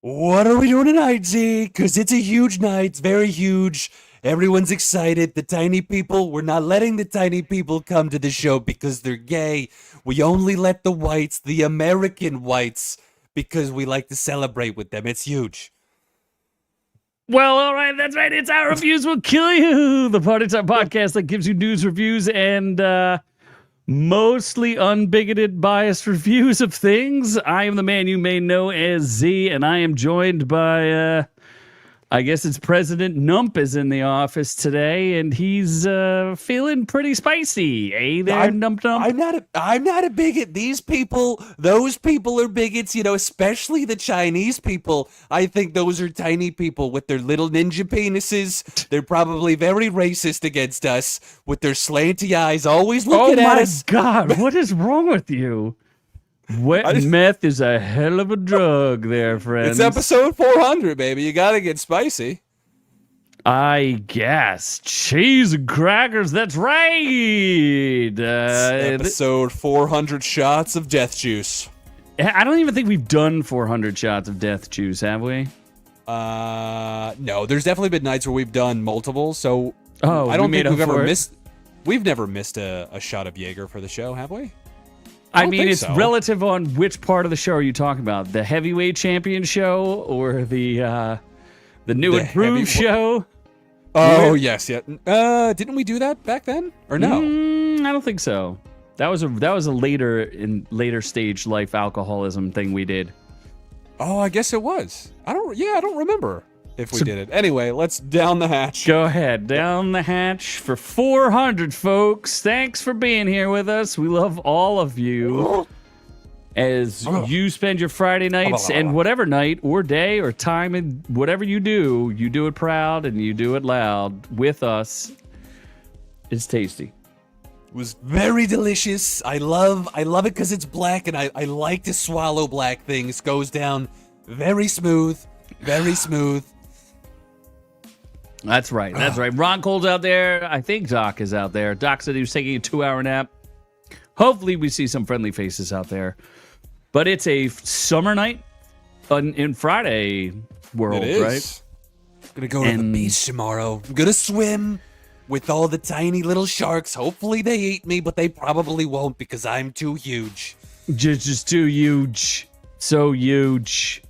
What are we doing tonight, Z? Because it's a huge night. It's very huge. Everyone's excited. The tiny people, we're not letting the tiny people come to the show because they're gay. We only let the whites, the American whites, because we like to celebrate with them. It's huge. Well, all right, that's right. It's Our Reviews Will Kill You, the Party Time podcast that gives you news, reviews, and mostly unbigoted, biased reviews of things. I am the man you may know as Z, and I am joined by, I guess it's President Nump is in the office today, and he's feeling pretty spicy. Hey there, Nump Nump. I'm not a bigot. These people, those people are bigots, especially the Chinese people. I think those are tiny people with their little ninja penises. They're probably very racist against us with their slanty eyes, always looking at us. Oh my God, what is wrong with you? Meth is a hell of a drug there, friends. It's episode 400, baby. You gotta get spicy. I guess. Cheese and crackers, that's right. Episode 400 shots of death juice. I don't even think we've done 400 shots of death juice, have we? No. There's definitely been nights where we've done multiple, so I don't think we've never missed a shot of Jaeger for the show, have we? I mean, it's relative on which part of the show are you talking about? The heavyweight champion show or the new and improved show? Oh, yes, yeah. Didn't we do that back then, or no? I don't think so. That was a later stage life alcoholism thing we did. Oh, I guess it was. I don't remember if we did it. Anyway, let's down the hatch. Go ahead, down the hatch for 400, folks. Thanks for being here with us. We love all of you. As you spend your Friday nights and whatever night or day or time and whatever you do it proud and you do it loud with us. It's tasty. It was very delicious. I love it because it's black, and I like to swallow black things. Goes down very smooth, very smooth. That's right. That's right. Ron Cole's out there. I think Doc is out there. Doc said he was taking a 2-hour nap. Hopefully we see some friendly faces out there. But it's a summer night in Friday world, it is. Right? I'm going to go to the beach tomorrow. I'm going to swim with all the tiny little sharks. Hopefully they eat me, but they probably won't because I'm too huge. Just too huge. So huge.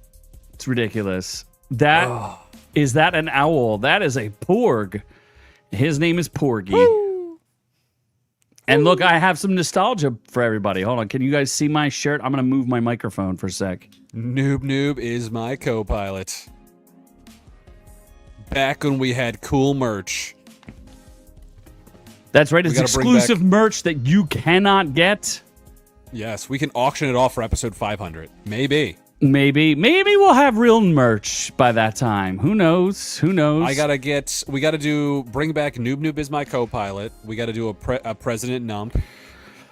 It's ridiculous. Is that an owl? That is a porg. His name is Porgy. Woo! And look, I have some nostalgia for everybody. Hold on. Can you guys see my shirt? I'm going to move my microphone for a sec. Noob is my co-pilot. Back when we had cool merch. That's right. It's exclusive merch that you cannot get. Yes, we can auction it off for episode 500. Maybe we'll have real merch by that time. Who knows? We gotta bring back Noob is my co-pilot. We gotta do a President Nump.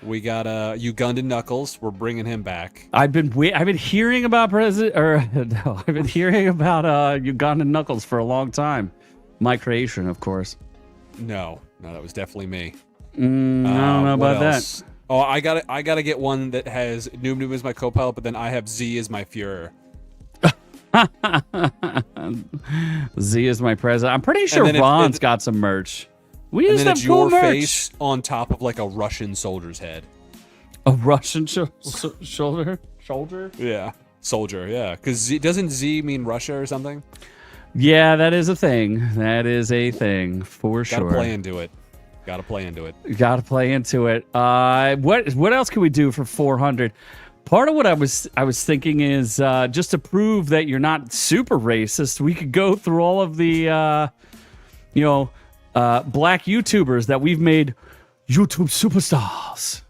We got Ugandan Knuckles. We're bringing him back. I've been hearing about Ugandan Knuckles for a long time. My creation, of course. No, that was definitely me. I don't know about that. Oh, I gotta get one that has Noob as my co-pilot, but then I have Z as my Führer. Z is my president. I'm pretty sure Ron's got some merch. We used to have cool merch. Face on top of like a Russian soldier's head. A Russian shoulder? Yeah, soldier. Yeah, because doesn't Z mean Russia or something? Yeah, that is a thing. That is a thing for sure. Gotta play into it. What else can we do for 400? Part of what I was thinking is just to prove that you're not super racist, we could go through all of the black YouTubers that we've made YouTube superstars.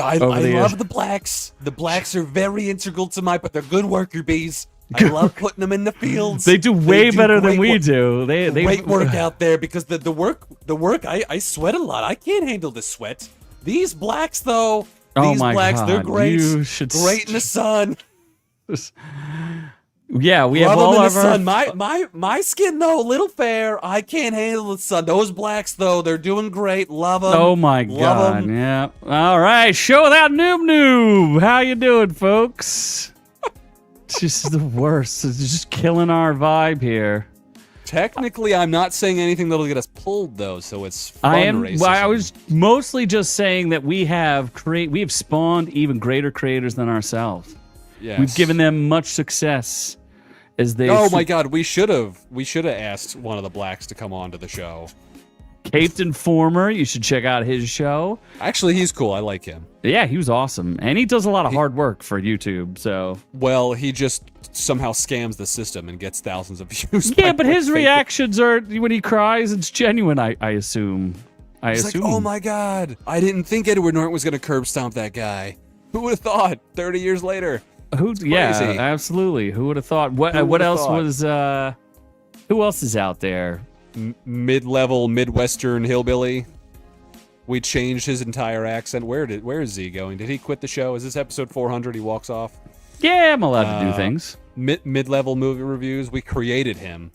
I love the blacks. The blacks are very integral to they're good worker bees. I love putting them in the fields. They do way better than we do. They great work out there because the work. I sweat a lot. I can't handle the sweat. These blacks though. These blacks, God. they're great. Great in the sun. Yeah, we have all of our... My skin though, a little fair. I can't handle the sun. Those blacks though, they're doing great. Love them. Oh my God. Yeah. All right, show without Noob. How you doing, folks? It's just the worst. It's just killing our vibe here. Technically, I'm not saying anything that'll get us pulled, though, so it's fun racism. Well, I was mostly just saying that we have spawned even greater creators than ourselves. Yes. We've given them much success as they. Oh my God, we should have asked one of the blacks to come on to the show. Caped Informer, you should check out his show. Actually, he's cool. I like him. Yeah, he was awesome, and he does a lot of hard work for YouTube. So. Well, he just somehow scams the system and gets thousands of views. Yeah, but his reactions are when he cries, it's genuine. I assume. He's like, oh my God, I didn't think Edward Norton was gonna curb stomp that guy. Who would have thought? 30 years later. Yeah, absolutely. Who would have thought? What else was? Who else is out there? Mid-level Midwestern hillbilly. We changed his entire accent. Where is he going? Did he quit the show? Is this episode 400? He walks off. Yeah, I'm allowed to do things. Mid-level movie reviews. We created him.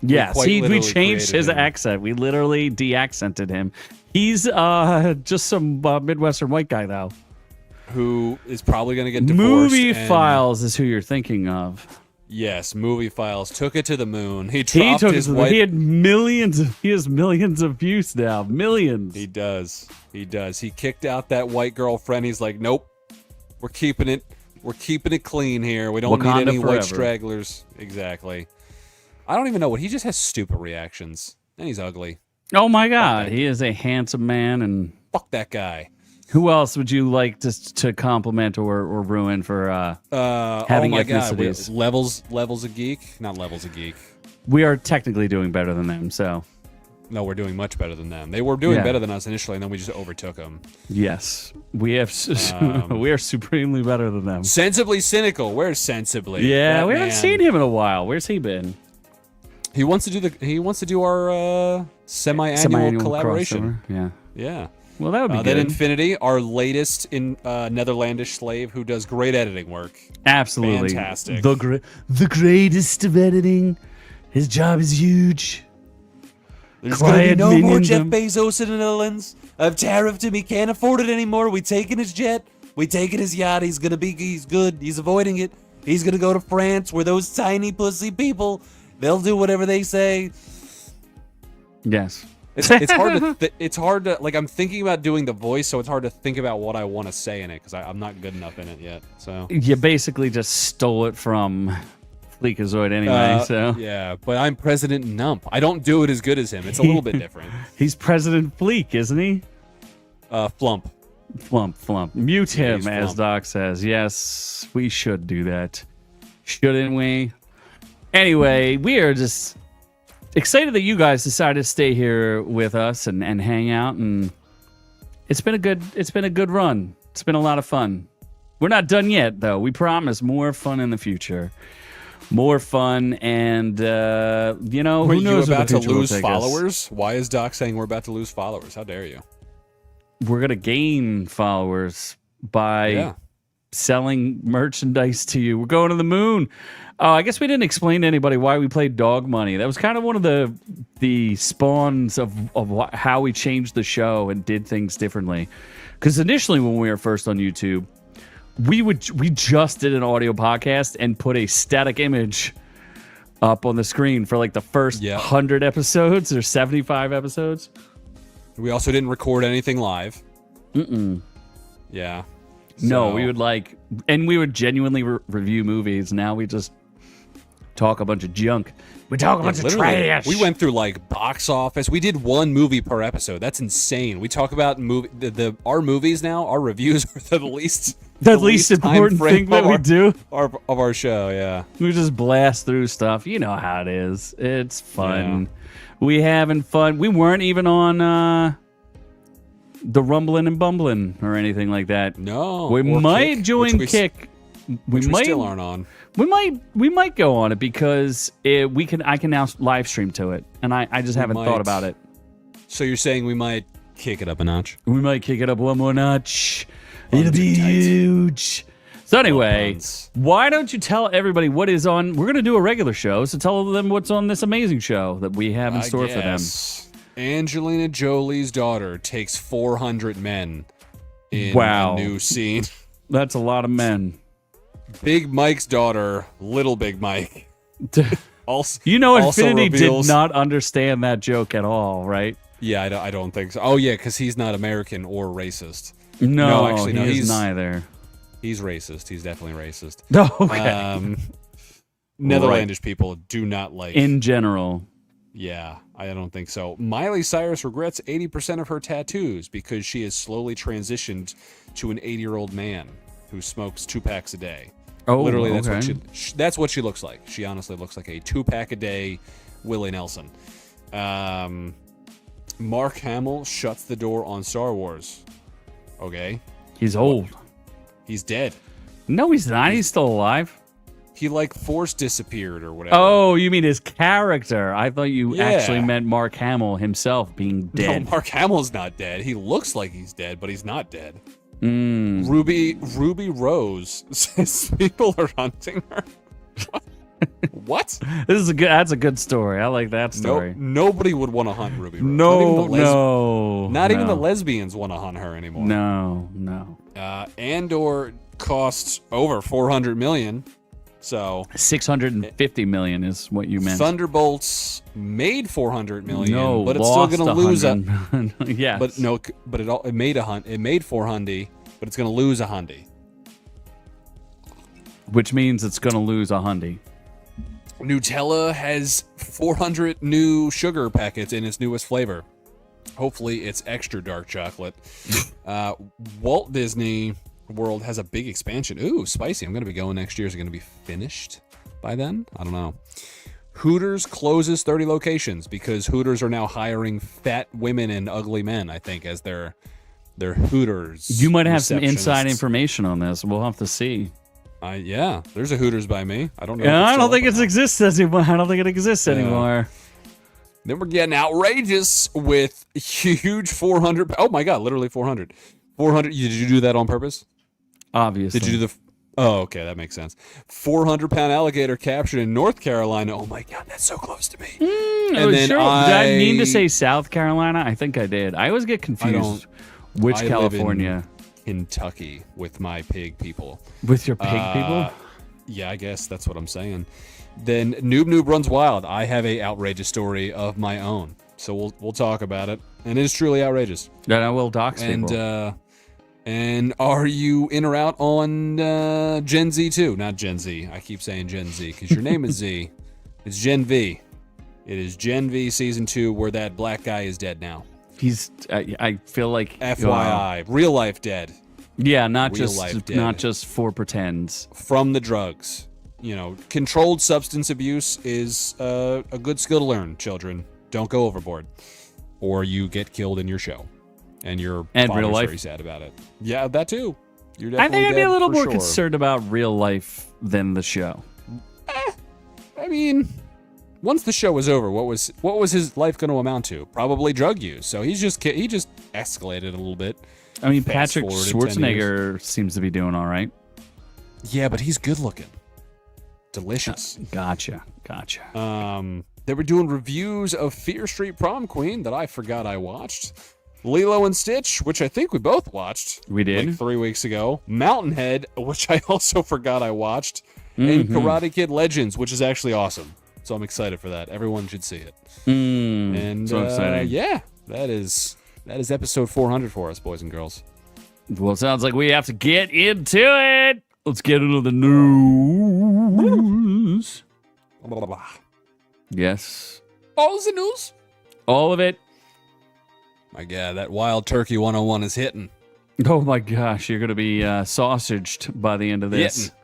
Yes, we changed his accent. We literally de-accented him. He's just some Midwestern white guy though, who is probably going to get divorced. Movie Files is who you're thinking of. Yes, Movie Files took it to the moon. He has millions of views now. Millions. He does. He kicked out that white girlfriend. He's like, nope. We're keeping it clean here. We don't need any white stragglers. Exactly. I don't even know what he just has stupid reactions. And he's ugly. Oh my God. He is a handsome man and fuck that guy. Who else would you like to compliment or ruin for having ethnicities? God, levels of geek? Not levels of geek. We are technically doing better than them, so. No, we're doing much better than them. They were doing better than us initially, and then we just overtook them. Yes, we have. We are supremely better than them. Sensibly cynical. Where's Sensibly? Yeah, we haven't seen him in a while. Where's he been? He wants to do our semi-annual collaboration. Crossover. Yeah. Well, that would be good. Then Infinity, our latest in Netherlandish slave, who does great editing work. Absolutely, fantastic. The greatest of editing. His job is huge. There's going to be no more Jeff Bezos in the Netherlands. I've tariffed him. He can't afford it anymore. We taking his jet. We taking his yacht. He's good. He's avoiding it. He's going to go to France where those tiny pussy people, they'll do whatever they say. Yes. It's hard to like. I'm thinking about doing the voice, so it's hard to think about what I want to say in it because I'm not good enough in it yet. So you basically just stole it from Fleekazoid anyway. So yeah, but I'm President Nump. I don't do it as good as him. It's a little bit different. He's President Fleek, isn't he? Flump. Mute him, as Doc says. Yes, we should do that, shouldn't we? Anyway, we are just excited that you guys decided to stay here with us and hang out, and it's been a good run. It's been a lot of fun. We're not done yet, though. We promise more fun in the future. More fun, and who knows? Were you about to lose followers? Why is Doc saying we're about to lose followers? How dare you? We're gonna gain followers by selling merchandise to you. We're going to the moon. I guess we didn't explain to anybody why we played Dog Money. That was kind of one of the spawns of how we changed the show and did things differently. Because initially, when we were first on YouTube, we just did an audio podcast and put a static image up on the screen for like the first 100 episodes or 75 episodes. We also didn't record anything live. Yeah. No, we would genuinely review movies. Now we just talk a bunch of junk. We talk a bunch of trash. We went through like box office. We did one movie per episode. That's insane. We talk about our movies now. Our reviews are the least important thing that we do of our show. Yeah, we just blast through stuff. You know how it is. It's fun. Yeah. We having fun. We weren't even on the Rumbling and Bumbling or anything like that. No, we might join Kick. We still aren't on. We might go on it because I can now live stream to it, and I just haven't thought about it. So you're saying we might kick it up a notch? We might kick it up one more notch. It'll be huge. So anyway, why don't you tell everybody what is on? We're gonna do a regular show, so tell them what's on this amazing show that we have in store for them. Angelina Jolie's daughter takes 400 men in a new scene. That's a lot of men. Big Mike's daughter, Little Big Mike. Also, Infinity reveals, did not understand that joke at all, right? Yeah, I don't think so. Oh, yeah, because he's not American or racist. No, actually, no, he's neither. He's racist. He's definitely racist. Okay. Netherlandish people do not like... In general. Yeah, I don't think so. Miley Cyrus regrets 80% of her tattoos because she has slowly transitioned to an 80-year-old man who smokes 2 packs a day. Oh, literally, that's okay. that's what she looks like. She honestly looks like a 2-pack a day Willie Nelson. Mark Hamill shuts the door on Star Wars. Okay, he's old. He's dead. No, he's not. He's still alive. He force disappeared or whatever. Oh, you mean his character? I thought you actually meant Mark Hamill himself being dead. No, Mark Hamill's not dead. He looks like he's dead, but he's not dead. Mm. Ruby Rose says people are hunting her. What? That's a good story. I like that story. Nobody would want to hunt Ruby Rose. Not even the lesbians want to hunt her anymore. No. Andor costs over $400 million. So 650 million is what you meant. Thunderbolts made 400 million, no, but it's still going to lose a. Yeah, but no, but it made It made 400, but it's going to lose 100. Which means it's going to lose 100. Nutella has 400 new sugar packets in its newest flavor. Hopefully, it's extra dark chocolate. Walt Disney World has a big expansion. Ooh, spicy. I'm going to be going next year. Is it going to be finished by then? I don't know. Hooters closes 30 locations because Hooters are now hiring fat women and ugly men, I think, as their Hooters. You might have some inside information on this. We'll have to see. Yeah, there's a Hooters by me. I don't know. Yeah, I don't think it exists anymore. I don't think it exists anymore. Then we're getting outrageous with huge 400. Oh my God, literally 400. 400. Did you do that on purpose? Obviously. Did you do the? Oh, okay, that makes sense. 400-pound alligator captured in North Carolina. Oh my God, that's so close to me. And then did I mean to say South Carolina? I think I did. I always get confused. Which California? Live in Kentucky with my pig people. With your pig people? Yeah, I guess that's what I'm saying. Then Noob runs wild. I have a outrageous story of my own, so we'll talk about it, and it is truly outrageous. Then I will dox people. And are you in or out on Gen Z too? Not Gen Z. I keep saying Gen Z because your name is Z. It's Gen V. It is Gen V Season 2 where that black guy is dead now. He's, I feel like... FYI. Real life dead. Yeah, not just for pretends. From the drugs. You know, controlled substance abuse is a good skill to learn, children. Don't go overboard. Or you get killed in your show. And your father's very sad about it. Yeah, that too. You're definitely I think I'd be a little more sure. concerned about real life than the show. I mean, once the show was over, what was his life going to amount to? Probably drug use. So he just escalated a little bit. I mean, Patrick Schwarzenegger seems to be doing all right. Yeah, but he's good looking. Delicious. Gotcha. They were doing reviews of Fear Street Prom Queen that I forgot I watched. Lilo and Stitch, which I think we both watched. We did. Like 3 weeks ago. Mountain Head, which I also forgot I watched. And Karate Kid Legends, which is actually awesome. So I'm excited for that. Everyone should see it. And so exciting. Yeah, that is episode 400 for us, boys and girls. Well, it sounds like we have to get into it. Let's get into the news. Yes. All the news? All of it. My God, that Wild Turkey 101 is hitting. Oh my gosh, you're going to be sausaged by the end of this. Hitting.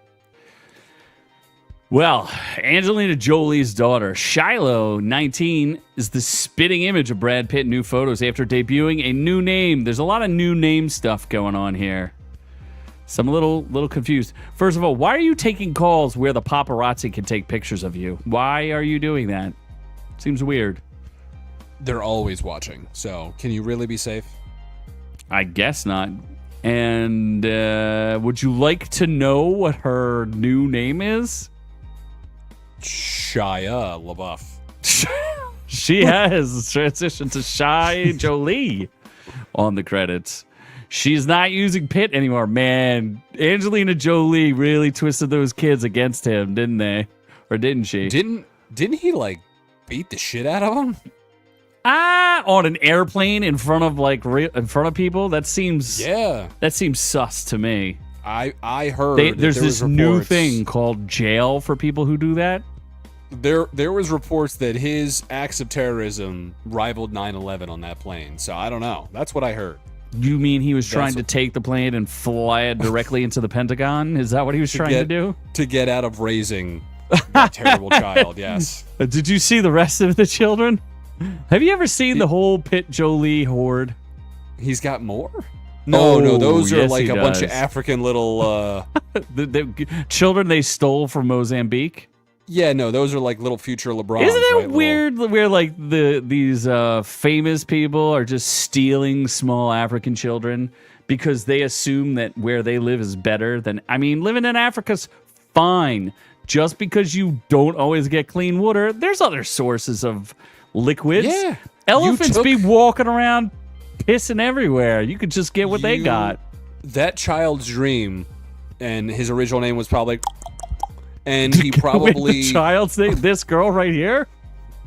Well, Angelina Jolie's daughter, Shiloh, 19, is the spitting image of Brad Pitt in new photos after debuting a new name. There's a lot of new name stuff going on here. So I'm a little confused. First of all, why are you taking calls where the paparazzi can take pictures of you? Why are you doing that? Seems weird. They're always watching, so can you really be safe? I guess not. And would you like to know what her new name is? Shia LaBeouf. She has transitioned to Shy Jolie on the credits. she's not using Pitt anymore. Man, Angelina Jolie really twisted those kids against him, didn't they? Or didn't she? Didn't he like beat the shit out of him? On an airplane in front of in front of people? That seems sus to me. I heard there's this new thing called jail for people who do that. There was reports that his acts of terrorism rivaled 9/11 on that plane. So I don't know. That's what I heard. You mean he was trying to take the plane and fly it directly into the Pentagon? Is that what he was trying to do? To get out of raising that terrible child, yes. Did you see the rest of the children? Have you ever seen the whole Pitt Jolie horde? He's got more? No, those are yes, like he a bunch of does. African little... the children they stole from Mozambique? Yeah, no, those are like little future LeBrons. Isn't it right? weird where like these famous people are just stealing small African children because they assume that where they live is better than... I mean, living in Africa's fine. Just because you don't always get clean water, there's other sources of liquids. Yeah. Elephants be walking around pissing everywhere. You could just get what they got. That child's dream, and his original name was probably... And he probably... the child's name? This girl right here?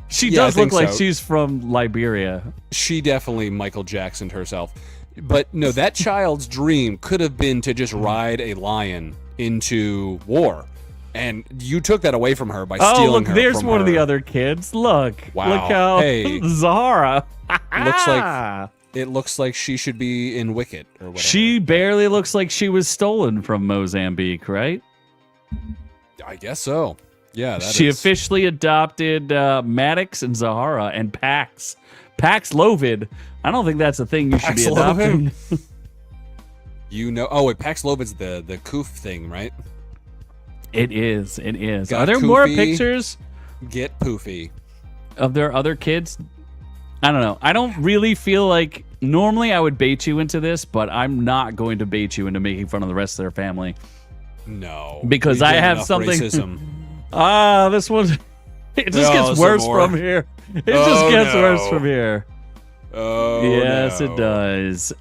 She does look like she's from Liberia. She definitely Michael Jacksoned herself. But no, that child's dream could have been to just ride a lion into war. And you took that away from her by stealing her. Oh, look, there's one of the other kids. Look. Wow. Look how... Hey. Zahara. It looks like she should be in Wicked or whatever. She barely looks like she was stolen from Mozambique, right? I guess so. Yeah, she officially adopted Maddox and Zahara and Pax. Pax Lovid. I don't think that's a thing you should be adopting. Paxlovid's the Koof thing, right? It is. It is. Got Are there Koofy, more pictures? Get Poofy. Of their other kids? I don't know. I don't really feel like... Normally I would bait you into this, but I'm not going to bait you into making fun of the rest of their family. No. Because I have something... Racism. This one... It just gets worse from here. It just gets worse from here. Oh, yes, no. it does.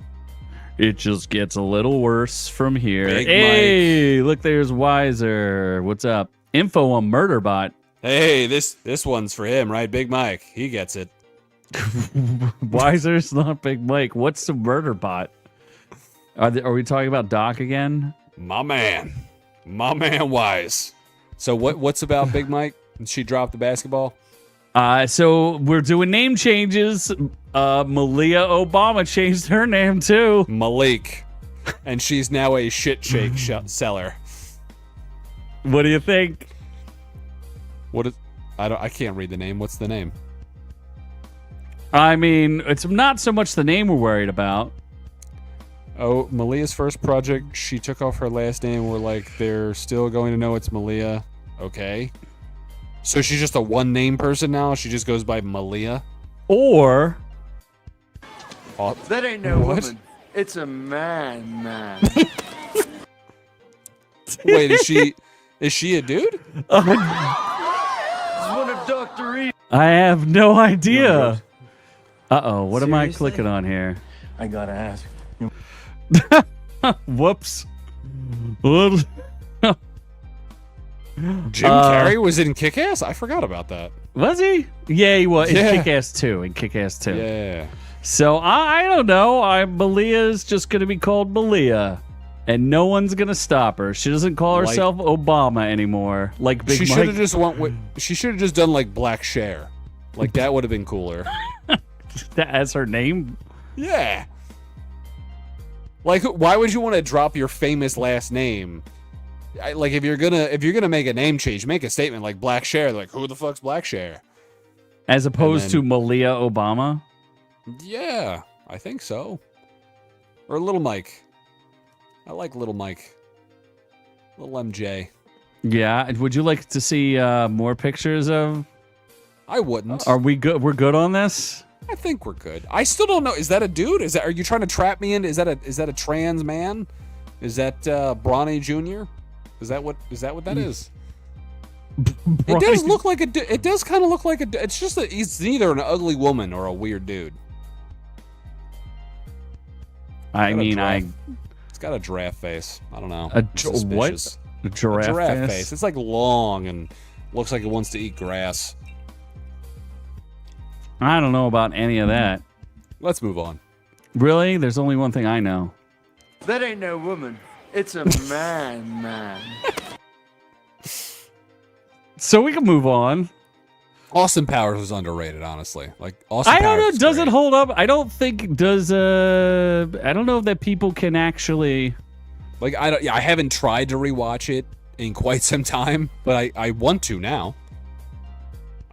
It just gets a little worse from here. Big hey, look, there's Wiser. What's up? Info on Murderbot. Hey, this one's for him, right? Big Mike. He gets it. Wiser's not Big Mike. What's the Murderbot? Are we talking about Doc again? My man Wise. So what's about Big Mike? She dropped the basketball? So we're doing name changes. Malia Obama changed her name too. Malik. And she's now a shit shake seller. What do you think? I can't read the name. What's the name? I mean, it's not so much the name we're worried about. Oh, Malia's first project, she took off her last name. We're like, they're still going to know it's Malia. Okay. So she's just a one-name person now? She just goes by Malia? Or... that ain't no woman. It's a man. Wait, is she a dude? It's one of Dr. E. I have no idea. Uh-oh, what am I Seriously? clicking on here? I gotta ask. Whoops. What? Jim Carrey was in Kick-Ass? I forgot about that. Was he? Yeah, he was. Yeah. In Kick-Ass 2. In Kick-Ass 2. Yeah. So, I don't know. Malia's just going to be called Malia. And no one's going to stop her. She doesn't call herself Obama anymore. Like Big She Mike. should have just she should have just done like Black Cher. Like that would have been cooler. As her name? Yeah. Like, why would you want to drop your famous last name? Like, if you're gonna make a name change, make a statement like Black Cher. Like, who the fuck's Black Cher? As opposed to Malia Obama? Yeah, I think so. Or Little Mike. I like Little Mike. Little MJ. Yeah. Would you like to see more pictures of... I wouldn't. Are we good? We're good on this? I think we're good. I still don't know. Is that a dude? Are you trying to trap me in? Is that a trans man? Is that Bronny Jr.? Is that what that is? It does look like it does kind of look like a. It's just that he's either an ugly woman or a weird dude. I mean, It's got a giraffe face. I don't know. A It's what? suspicious. A giraffe face. It's like long and looks like it wants to eat grass. I don't know about any of that. Let's move on. Really? There's only one thing I know. That ain't no woman. It's a man. So we can move on. Austin Powers was underrated, honestly. Like Austin I Powers don't know. is Does it great. hold up? I don't think it does. I don't know that people can actually. Like I haven't tried to rewatch it in quite some time, but I want to now.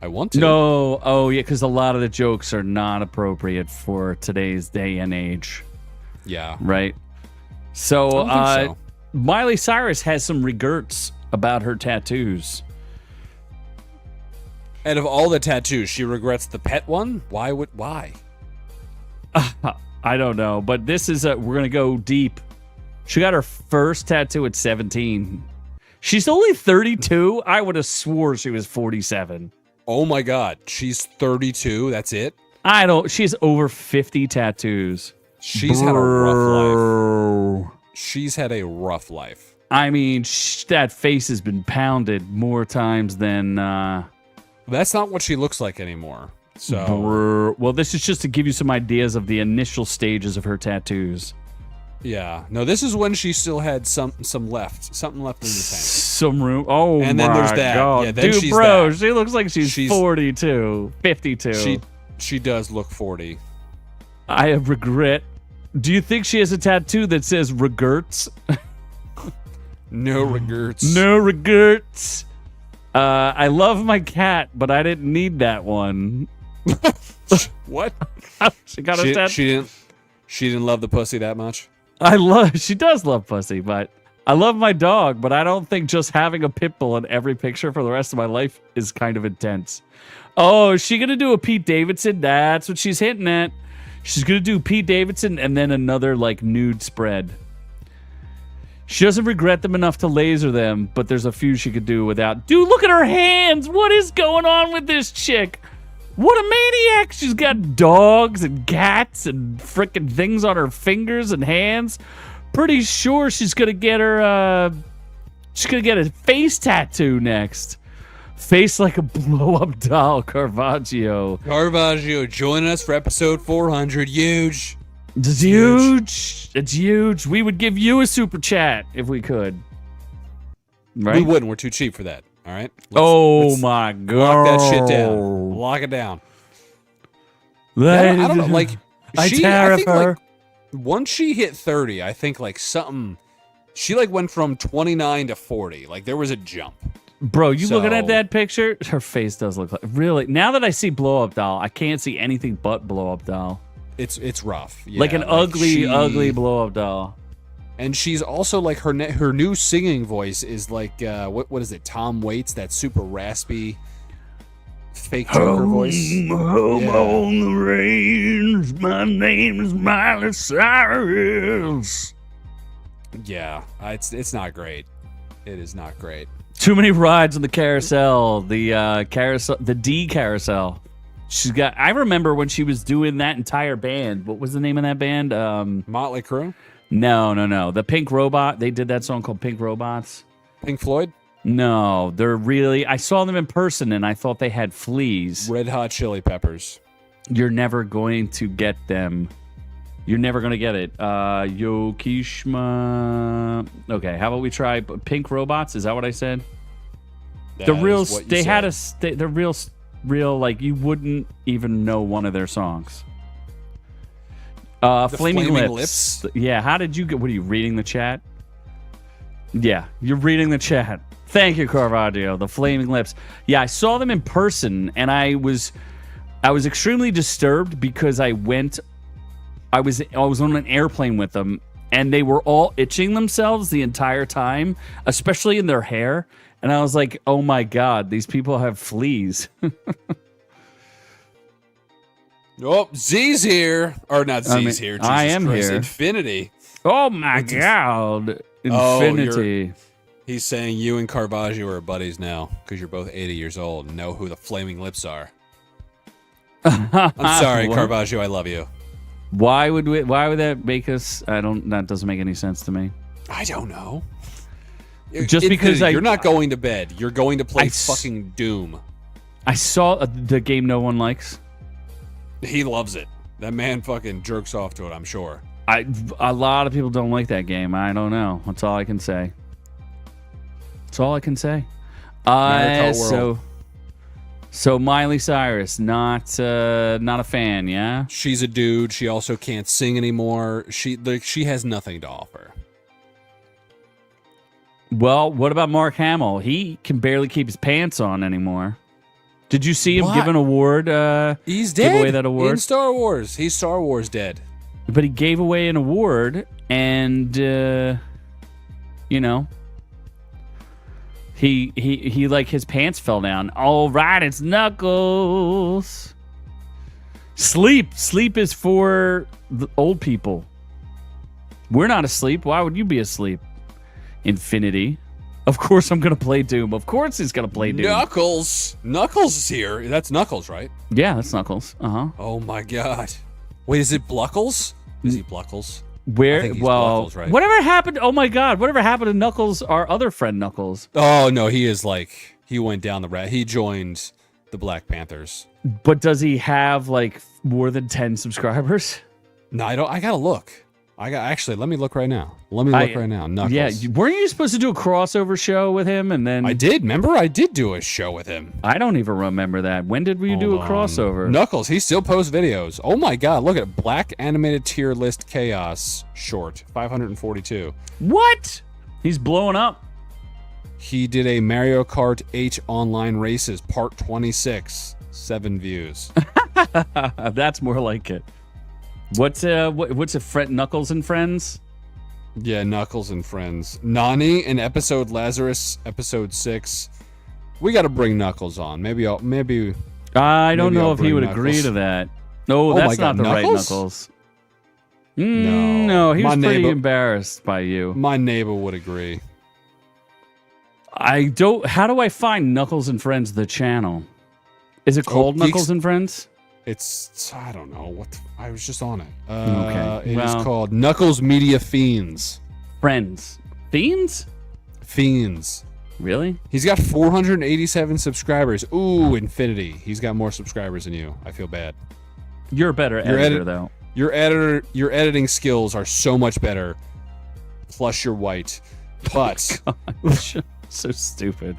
I want to. No. Oh yeah, because a lot of the jokes are not appropriate for today's day and age. Yeah. Right. So, I don't think so. Miley Cyrus has some regrets about her tattoos. And of all the tattoos, she regrets the pet one? Why? I don't know, but this is we're gonna go deep. She got her first tattoo at 17. She's only 32. I would have swore she was 47. Oh my god, she's 32, that's it? She has over 50 tattoos. She's had a rough life. She's had a rough life. I mean, that face has been pounded more times than That's not what she looks like anymore. So well, this is just to give you some ideas of the initial stages of her tattoos. yeah, no, this is when she still had something left in the tank. Some room. Oh, And then my there's that. God. Yeah, then dude, she's bro, that. she looks like she's 42, 52. She does look 40. I have regret. Do you think she has a tattoo that says regrets? No regrets. No regrets. I love my cat, but I didn't need that one. What? She got a tattoo. She didn't love the pussy that much. She does love pussy, but I love my dog, but I don't think just having a pit bull in every picture for the rest of my life is kind of intense. Oh, is she gonna do a Pete Davidson? That's what she's hinting at. She's gonna do Pete Davidson and then another like nude spread. She doesn't regret them enough to laser them, but there's a few she could do without. Dude, look at her hands! What is going on with this chick? What a maniac! She's got dogs and cats and frickin' things on her fingers and hands. Pretty sure she's gonna get her, she's gonna get a face tattoo next. Face like a blow-up doll, Caravaggio. Caravaggio joining us for episode 400. Huge. It's huge. It's huge. We would give you a super chat if we could. Right? We wouldn't. We're too cheap for that. All right? Let's my God. Lock that shit down. Lock it down. I don't know. Like, I think like once she hit 30, I think like something. She like went from 29 to 40. Like there was a jump. Bro, you looking at that picture? Her face does look like really. Now that I see blow up doll, I can't see anything but blow up doll. It's rough. Yeah, like an ugly blow up doll. And she's also like her new singing voice is like what is it? Tom Waits, that super raspy fake Joker voice. Home on the range. My name is Miley Cyrus. Yeah, it's not great. It is not great. Too many rides on the carousel. The D carousel. She's got. I remember when she was doing that entire band. What was the name of that band? Motley Crue? No. The Pink Robot. They did that song called Pink Robots. Pink Floyd? No, they're really. I saw them in person and I thought they had fleas. Red Hot Chili Peppers. You're never going to get them. You're never going to get it. Yokishima. Okay, how about we try Pink Robots? Is that what I said? That the real. is what you They said. had a. The real. Like you wouldn't even know one of their songs. Flaming Lips. Yeah. How did you get? What are you reading the chat? Yeah, you're reading the chat. Thank you, Caravaggio. The Flaming Lips. Yeah, I saw them in person, and I was extremely disturbed because I was on an airplane with them, and they were all itching themselves the entire time, especially in their hair. And I was like, "Oh my God, these people have fleas." Oh, Z's here. Or not Z's here. Jesus I am Christ. here. Infinity. Oh my God, Infinity. He's saying you and Caravaggio are buddies now because you're both 80 years old and know who the Flaming Lips are. I'm sorry, What? Caravaggio. I love you. Why would that make us? That doesn't make any sense to me. I don't know. Just because you're not going to bed. You're going to play I fucking Doom. I saw the game no one likes. He loves it. That man fucking jerks off to it, I'm sure. A lot of people don't like that game. I don't know. That's all I can say. That's all I can say. So Miley Cyrus, not a fan, yeah? She's a dude. She also can't sing anymore. She has nothing to offer. Well, what about Mark Hamill? He can barely keep his pants on anymore. Did you see him give an award? He's dead. Give away that award in Star Wars. He's Star Wars dead. But he gave away an award, and he like his pants fell down. All right, it's Knuckles. Sleep is for the old people. We're not asleep. Why would you be asleep? Infinity. Of course I'm gonna play Doom. Of course he's gonna play Doom. Knuckles is here. That's Knuckles, right? Yeah, that's Knuckles. Oh my god. Wait, is it Bluckles? Is he Bluckles? Where? I think he's well, Bluckles, right? whatever happened? Oh my god! Whatever happened to Knuckles? Our other friend Knuckles. Oh no, he went down the rat. He joined the Black Panthers. But does he have like more than 10 subscribers? No, I don't. I gotta look. Actually, let me look right now. Knuckles. Yeah, weren't you supposed to do a crossover show with him? And then I did. Remember, I did do a show with him. I don't even remember that. When did we do a crossover? Knuckles, he still posts videos. Oh my god, look at Black Animated Tier List Chaos short, 542. What? He's blowing up. He did a Mario Kart 8 online races, part 26, 7 views. That's more like it. What's a friend? Knuckles and Friends? Yeah, Knuckles and Friends. Nani in episode Lazarus, episode 6. We got to bring Knuckles on. Maybe I don't know if he would agree to that. No, that's not the right Knuckles. No, he was pretty embarrassed by you. My neighbor would agree. How do I find Knuckles and Friends, the channel? Is it called Knuckles and Friends? It's, I don't know. I was just on it. Okay. It is called Knuckles Media Fiends. Friends. Fiends? Fiends. Really? He's got 487 subscribers. Ooh, Infinity. He's got more subscribers than you. I feel bad. You're a better editor, though. Your editing skills are so much better. Plus, you're white. But so stupid.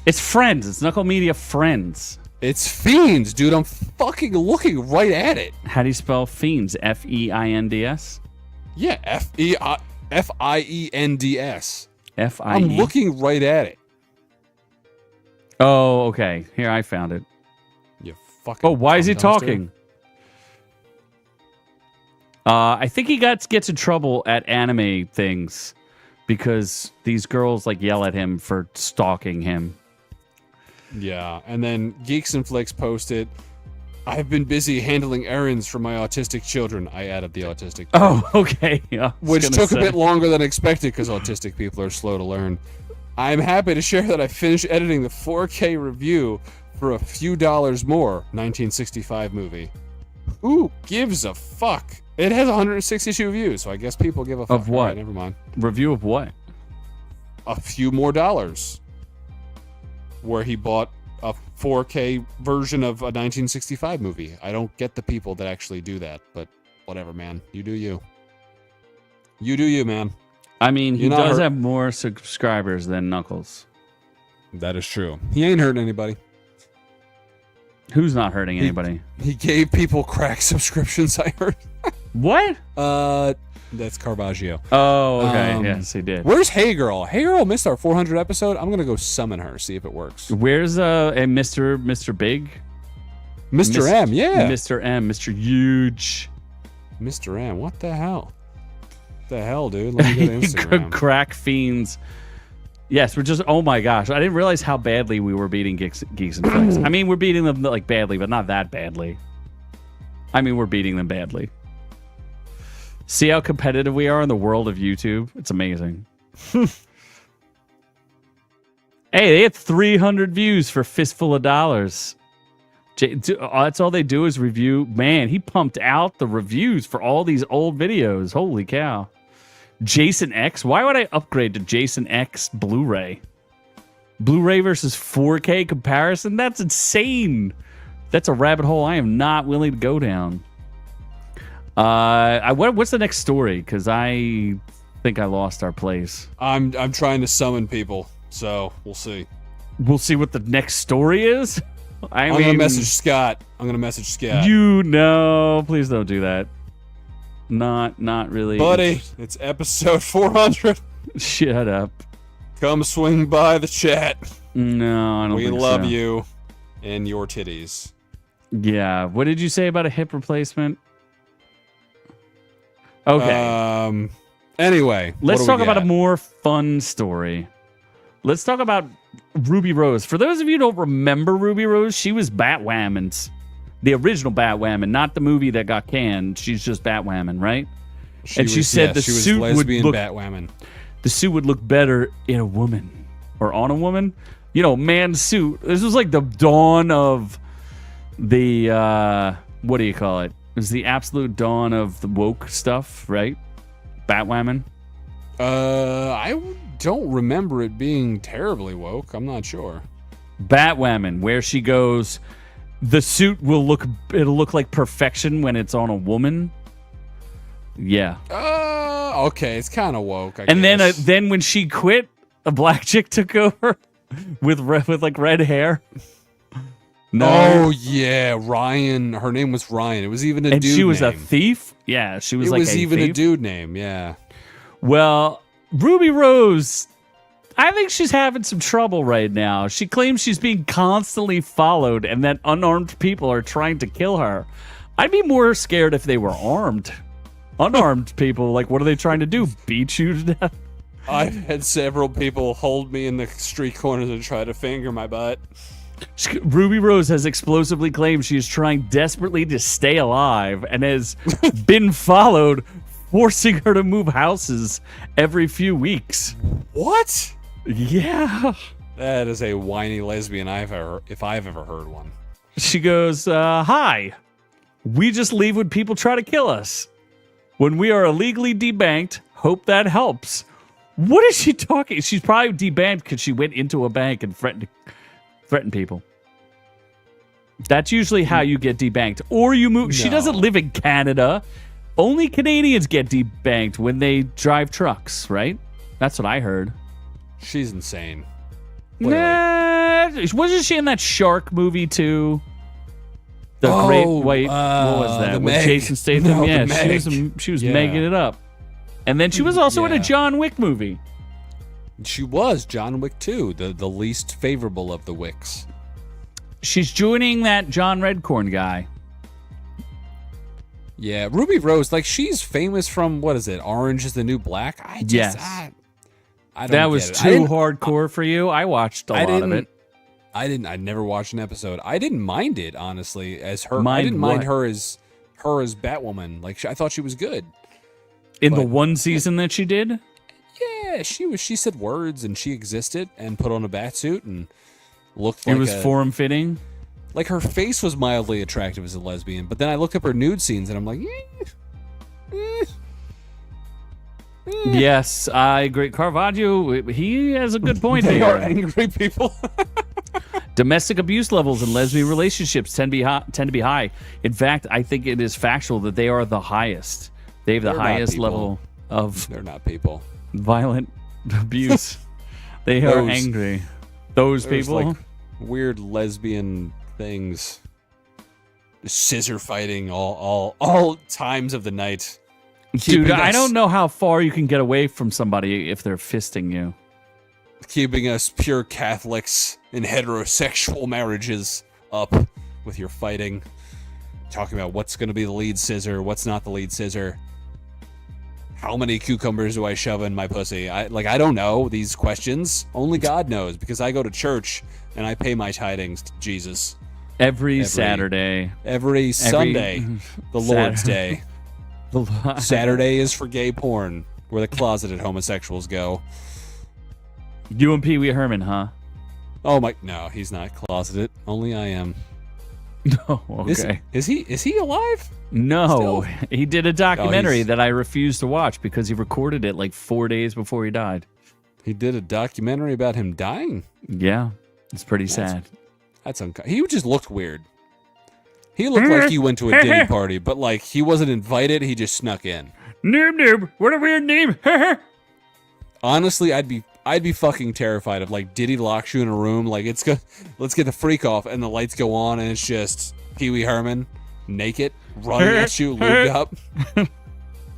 It's Friends. It's Knuckle Media Friends. It's Fiends, dude. I'm fucking looking right at it. How do you spell Fiends? F-E-I-N-D-S? Yeah, F-I-E-N-D-S. F-I-E? I'm looking right at it. Oh, okay. Here, I found it. You fucking. Oh, why is he talking? I think he gets in trouble at anime things because these girls like yell at him for stalking him. Yeah, and then Geeks and Flicks posted, I've been busy handling errands for my autistic children. I added the autistic part. Oh, okay. Which took a bit longer than expected because autistic people are slow to learn. I'm happy to share that I finished editing the 4K review for a few dollars more 1965 movie. Who gives a fuck? It has 162 views, so I guess people give a fuck. Of what? Right, never mind. Review of what? A few more dollars. Where he bought a 4K version of a 1965 movie. I don't get the people that actually do that, but whatever, man. You do you. You do you, man. I mean, he does have more subscribers than Knuckles. That is true. He ain't hurting anybody. Who's not hurting anybody? He gave people crack subscriptions, I heard. What? That's Caravaggio. Oh, okay. Yes, he did. Where's Hey Girl? Hey Girl missed our 400 episode. I'm gonna go summon her, see if it works. Where's Mr. Big? Mr. M, yeah. Mr. M, Mr. Huge. Mr. M, what the hell? What the hell, dude? Let me go to Instagram. Crack fiends. Yes, we're just. Oh my gosh, I didn't realize how badly we were beating Geeks and Flicks. I mean, we're beating them like badly, but not that badly. I mean, we're beating them badly. See how competitive we are in the world of YouTube? It's amazing. Hey, they had 300 views for Fistful of Dollars. That's all they do is review. Man, he pumped out the reviews for all these old videos. Holy cow. Jason X. Why would I upgrade to Jason X Blu-ray? Blu-ray versus 4K comparison? That's insane. That's a rabbit hole I am not willing to go down. What's the next story? Because I think I lost our place. I'm trying to summon people, so we'll see. We'll see what the next story is. I'm gonna message Scott. You know, please don't do that. Not really. Buddy, it's episode 400. Shut up. Come swing by the chat. No, I don't We think love so. you and your titties. Yeah. What did you say about a hip replacement? Okay. Anyway, Let's what do talk we about a got? more fun story. Let's talk about Ruby Rose. For those of you who don't remember Ruby Rose, she was Batwoman's. The original Batwoman, not the movie that got canned. She's just Batwoman, right? She said the she was suit would lesbian look Batwoman. the suit would look better in a woman or on a woman. You know, man's suit. This was like the dawn of the what do you call it? It was the absolute dawn of the woke stuff, right? Batwoman. I don't remember it being terribly woke. I'm not sure. Batwoman, where she goes, the suit it'll look like perfection when it's on a woman. Yeah. Okay, it's kind of woke. And then when she quit, a black chick took over with like red hair. No. Oh yeah, Ryan. Her name was Ryan. It was even a And dude she was name. a thief? Yeah, she was It like was a even thief. a dude name. Yeah. Well, Ruby Rose, I think she's having some trouble right now. She claims she's being constantly followed and that unarmed people are trying to kill her. I'd be more scared if they were armed. Unarmed people, like, what are they trying to do? Beat you to death? I've had several people hold me in the street corners and try to finger my butt. Ruby Rose has explosively claimed she is trying desperately to stay alive and has been followed, forcing her to move houses every few weeks. What? Yeah. That is a whiny lesbian if I've ever heard one. She goes, hi. We just leave when people try to kill us. When we are illegally debanked, hope that helps. What is she talking? She's probably debanked because she went into a bank and threatened people. That's usually how you get debanked. Or you move. She No. doesn't live in Canada. Only Canadians get debanked when they drive trucks, right? That's what I heard. She's insane. Nah, wasn't she in that shark movie too? The Great White. What was that? the With Meg. Jason Statham. No, the Yeah, Meg. she was Yeah. making it up. And then she was also in a Yeah. John Wick movie. She was John Wick 2, the least favorable of the Wicks. She's joining that John Redcorn guy. Yeah, Ruby Rose, like, she's famous from, what is it, Orange is the New Black? I don't That get was it. too hardcore for you. I watched a lot of it. I never watched an episode. I didn't mind it, honestly, as her. I Mind didn't mind what? her as Batwoman. Like, I thought she was good. In the but- one season that she did? Yeah, she said words and she existed and put on a bat suit and looked It like was form fitting. like her face was mildly attractive as a lesbian, but then I looked up her nude scenes and I'm like, Yes, I agree. Caravaggio, he has a good point they here. are angry people. Domestic abuse levels in lesbian relationships tend to be high. In fact, I think it is factual that they are the highest. They have the They're not highest people. level of They're not people. violent abuse. They are Those- angry. Those There's people. like weird lesbian things, scissor fighting all times of the night. Dude, keeping I us- don't know how far you can get away from somebody if they're fisting you. Keeping us pure Catholics in heterosexual marriages up with your fighting. Talking about what's going to be the lead scissor, what's not the lead scissor. How many cucumbers do I shove in my pussy? I don't know these questions. Only God knows, because I go to church and I pay my tithings to Jesus. Every Saturday. Every Sunday, the Lord's Saturday. Day. Saturday is for gay porn, where the closeted homosexuals go. You and Pee Wee Herman, huh? Oh my, no, he's not closeted. Only I am. Oh, okay. Is he alive? No, Still? he did a documentary he's- that I refused to watch because he recorded it like 4 days before he died. He did a documentary about him dying? Yeah, it's pretty sad. That's he just looked weird. He looked like he went to a Diddy party, but like he wasn't invited, he just snuck in. Noob, what a weird name. Honestly, I'd be fucking terrified if like Diddy locks you in a room, like let's get the freak off, and the lights go on and it's just Pee Wee Herman naked running at you, lubed up.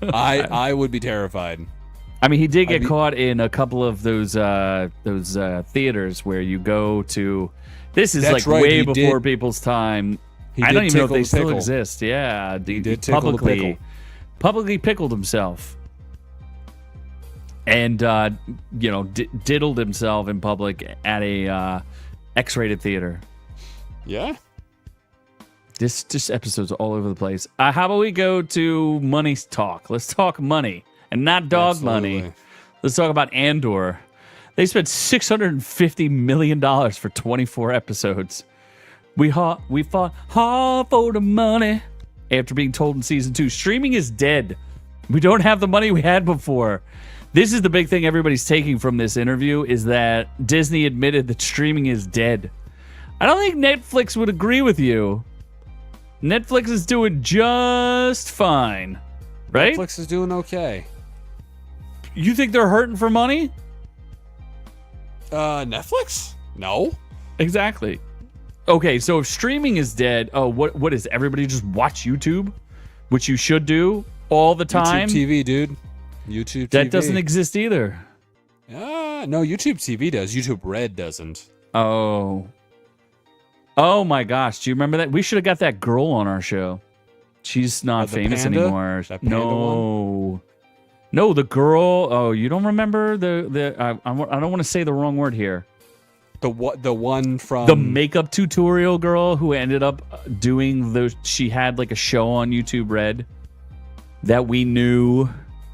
I would be terrified. I mean, he did get caught in a couple of those theaters where you go to. This is That's like right, way he before did- people's time. He I don't did even know if tickle they the still pickle. exist. Yeah, He did tickle the pickle. publicly pickled himself, and diddled himself in public at a X-rated theater. Yeah. This just episodes all over the place. How about we go to money talk? Let's talk money and not dog money. Absolutely. Let's talk about Andor. They spent $650 million for 24 episodes. We fought hard for the money after being told in season 2. Streaming is dead. We don't have the money we had before. This is the big thing everybody's taking from this interview is that Disney admitted that streaming is dead. I don't think Netflix would agree with you. Netflix is doing just fine, right? Netflix is doing okay. You think they're hurting for money? Netflix? No. Exactly. Okay, so if streaming is dead, what is everybody just watch YouTube, which you should do all the time? YouTube TV, dude. YouTube TV. That doesn't exist either. No, YouTube TV does. YouTube Red doesn't. Oh my gosh, do you remember that? We should have got that girl on our show. She's not The famous panda? anymore. That panda one? No, the girl. Oh, you don't remember I don't want to say the wrong word here. The one from The makeup tutorial girl who ended up doing she had like a show on YouTube Red that we knew.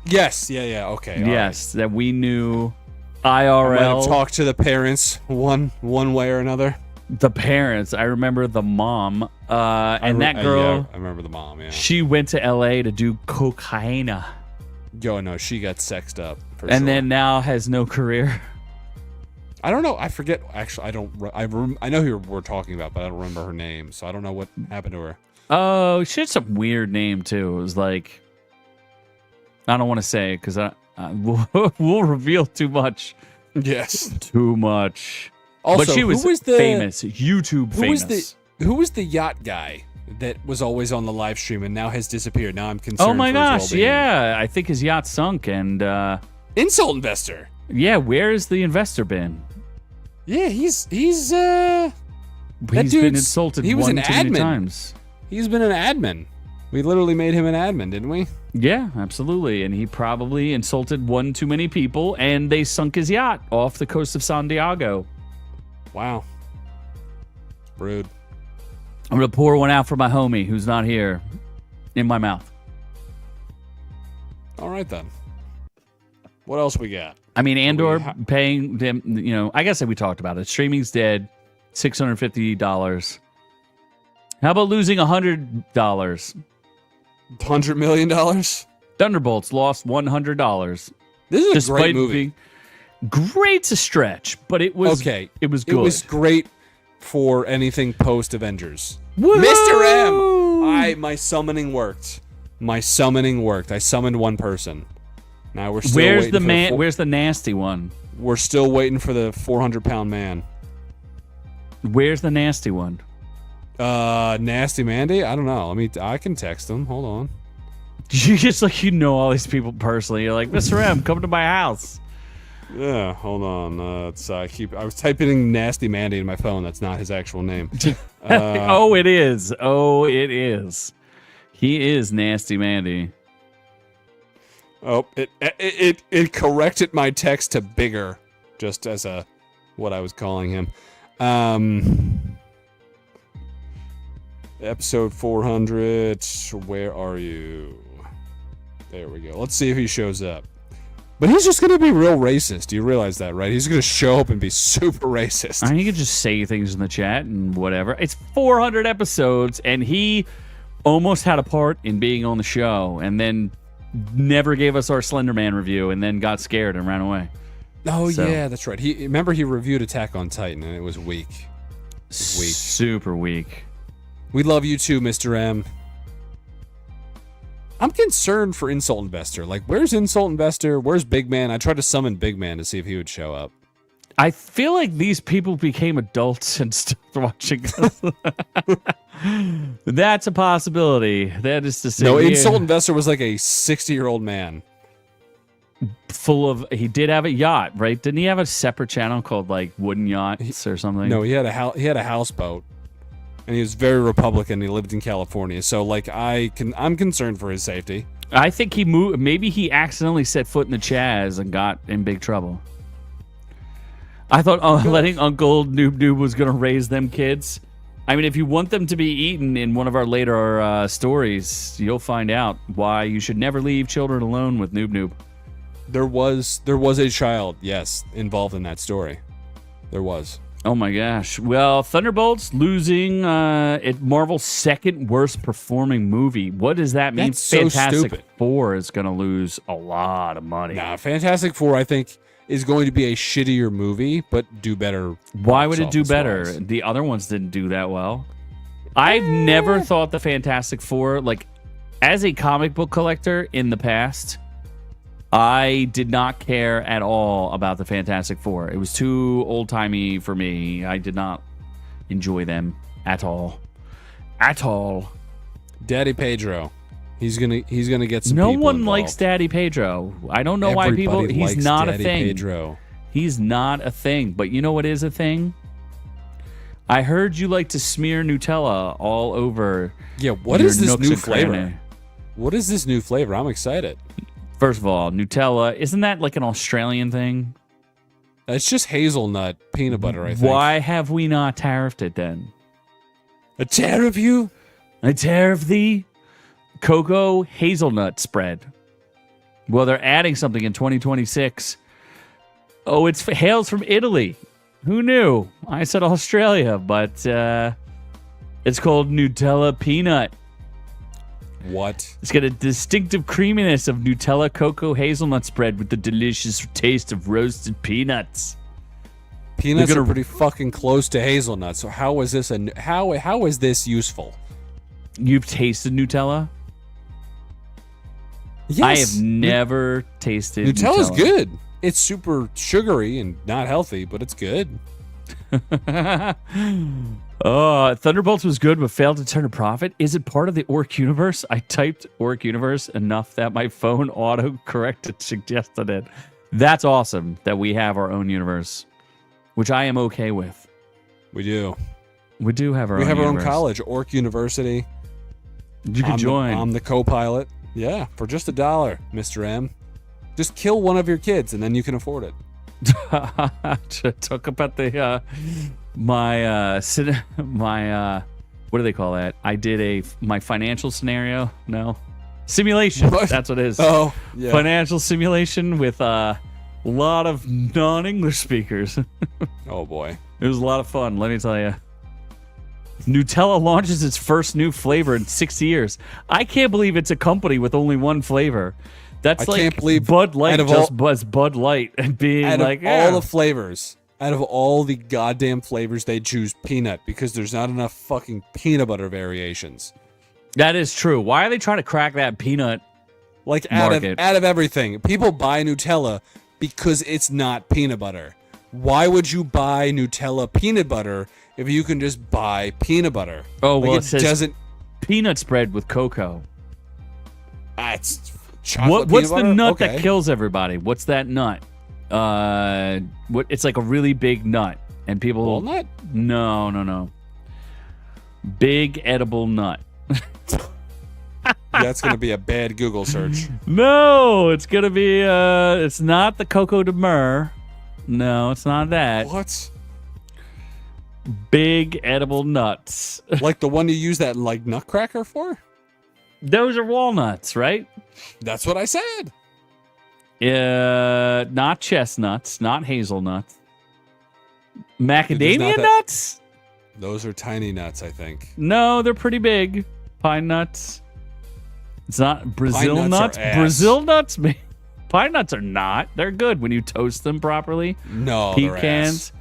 Yes, yeah, okay. all Yes, that we knew. right. I might have IRL. talked to the parents one way or another. The parents. I remember the mom. And that girl. Yeah, I remember the mom. Yeah. She went to LA to do cocaine. Yo, no, she got sexed up. For And sure. then now has no career. I don't know. I forget. Actually, I don't. I know who we're talking about, but I don't remember her name. So I don't know what happened to her. Oh, she had some weird name too. It was like, I don't want to say it because we'll reveal too much. Yes. Too much. Also, but she was, who was the famous, YouTube famous. Who was the yacht guy that was always on the live stream and now has disappeared? Now I'm concerned. Oh my for his gosh, well-being. yeah. I think his yacht sunk and Insult investor. yeah, where's the investor been? Yeah, he's He's That been dude's- insulted he was one an too many admin. times. been an admin. We literally made him an admin, didn't we? Yeah, absolutely. And he probably insulted one too many people and they sunk his yacht off the coast of San Diego. Wow. Rude. I'm going to pour one out for my homie who's not here in my mouth. All right then. What else we got? I mean, Andor paying them, I guess we talked about it. Streaming's dead, $650. How about losing $100? $100 million. Thunderbolts lost $100. This is a Despite great movie. being great to stretch, but it was Okay, It was It good. was great for anything post Avengers. Woo! Mr. M. My summoning worked. I summoned one person. Now we're still Where's waiting the for man? Where's the nasty one? We're still waiting for the 400-pound man. Where's the nasty one? Nasty Mandy? I don't know. I can text him. Hold on. You just all these people personally. You're like, Mr. M, come to my house. Yeah, hold on. I was typing in Nasty Mandy in my phone. That's not his actual name. Oh, it is. It is. He is Nasty Mandy. Oh, it corrected my text to bigger, just as what I was calling him. Episode 400. Where are you? There we go. Let's see if he shows up. But he's just gonna be real racist. You realize that, right? He's gonna show up and be super racist. I mean, you could just say things in the chat and whatever. It's 400 episodes, and he almost had a part in being on the show, and then never gave us our Slender Man review, and then got scared and ran away. Oh yeah, that's right. He reviewed Attack on Titan, and it was weak. Weak. Super weak. We love you too, Mr. M. I'm concerned for Insult Investor. Like, where's Insult Investor? Where's Big Man? I tried to summon Big Man to see if he would show up. I feel like these people became adults and stopped watching us. That's a possibility. That is to say, No, Insult Investor was like a 60-year-old man. Full of. He did have a yacht, right? Didn't he have a separate channel called like Wooden Yachts or something? No, he had a houseboat, and he was very Republican. He lived in California, so like I'm concerned for his safety. I think he moved. Maybe he accidentally set foot in the Chaz and got in big trouble. I thought letting Uncle Noob was going to raise them kids. I mean, if you want them to be eaten in one of our later stories, you'll find out why you should never leave children alone with Noob. There was a child, yes, involved in that story. There was. Oh my gosh. Well, Thunderbolts losing Marvel's second worst performing movie. What does that mean? That's so Fantastic stupid. Four is going to lose a lot of money. Nah, Fantastic Four, I think, is going to be a shittier movie, but do better. Why would it do better? office-wise. The other ones didn't do that well. I've never thought the Fantastic Four, like, as a comic book collector in the past, I did not care at all about the Fantastic Four. It was too old-timey for me. I did not enjoy them at all. At all. Daddy Pedro. He's gonna get some. No people one involved. likes Daddy Pedro. I don't know why people. Everybody He's likes not Daddy a thing. Pedro. He's not a thing. But you know what is a thing? I heard you like to smear Nutella all over. Yeah, what your is this nooks new and flavor? cranny. What is this new flavor? I'm excited. First of all, Nutella, isn't that like an Australian thing? It's just hazelnut peanut butter, I think. Why have we not tariffed it then? A tariff you? I tariff the cocoa hazelnut spread. Well, they're adding something in 2026. Oh, it's hails from Italy. Who knew? I said Australia, but it's called Nutella Peanut. What? It's got a distinctive creaminess of Nutella cocoa hazelnut spread with the delicious taste of roasted peanuts. Peanuts They're are gonna- pretty fucking close to hazelnuts. So how is this how is this useful? You've tasted Nutella? Yes. I have never tasted Nutella's Nutella. good. It's super sugary and not healthy, but it's good. Oh, Thunderbolts was good but failed to turn a profit. Is it part of the Orc universe? I typed Orc universe enough that my phone auto-corrected suggested it. That's awesome that we have our own universe, which I am okay with. We do. We do have our We own have our own universe. college, Orc University. You can join. I'm the co-pilot. Yeah, for just $1, Mr. M. Just kill one of your kids and then you can afford it. To talk about the my what do they call that? I did my financial scenario. No, simulation. What? That's what it is. Oh, yeah. Financial simulation with a lot of non-English speakers. Oh boy. It was a lot of fun. Let me tell you. Nutella launches its first new flavor in 6 years. I can't believe it's a company with only one flavor. That's I like can't believe Bud Light out of just all- was Bud Light and being Out like of all "Yeah." the flavors, out of all the goddamn flavors, they choose peanut because there's not enough fucking peanut butter variations. That is true. Why are they trying to crack that peanut? Like out Market. of everything, people buy Nutella because it's not peanut butter. Why would you buy Nutella peanut butter if you can just buy peanut butter? Oh, Like, well, it says doesn't. peanut spread with cocoa. It's chocolate What's peanut the butter? nut Okay. that kills everybody? What's that nut? What? It's like a really big nut, and people. Walnut? No. Big edible nut. That's gonna be a bad Google search. No, it's gonna be. It's not the cocoa de mer. No, it's not that. What? Big edible nuts. Like the one you use that like nutcracker for? Those are walnuts, right? That's what I said. Not chestnuts, not hazelnuts. Macadamia not that- nuts? Those are tiny nuts, I think. No, they're pretty big. Pine nuts. It's not Brazil Pine nuts. nuts are ass. Brazil nuts, man. Pine nuts are not. They're good when you toast them properly. No, they're ass. Pecans,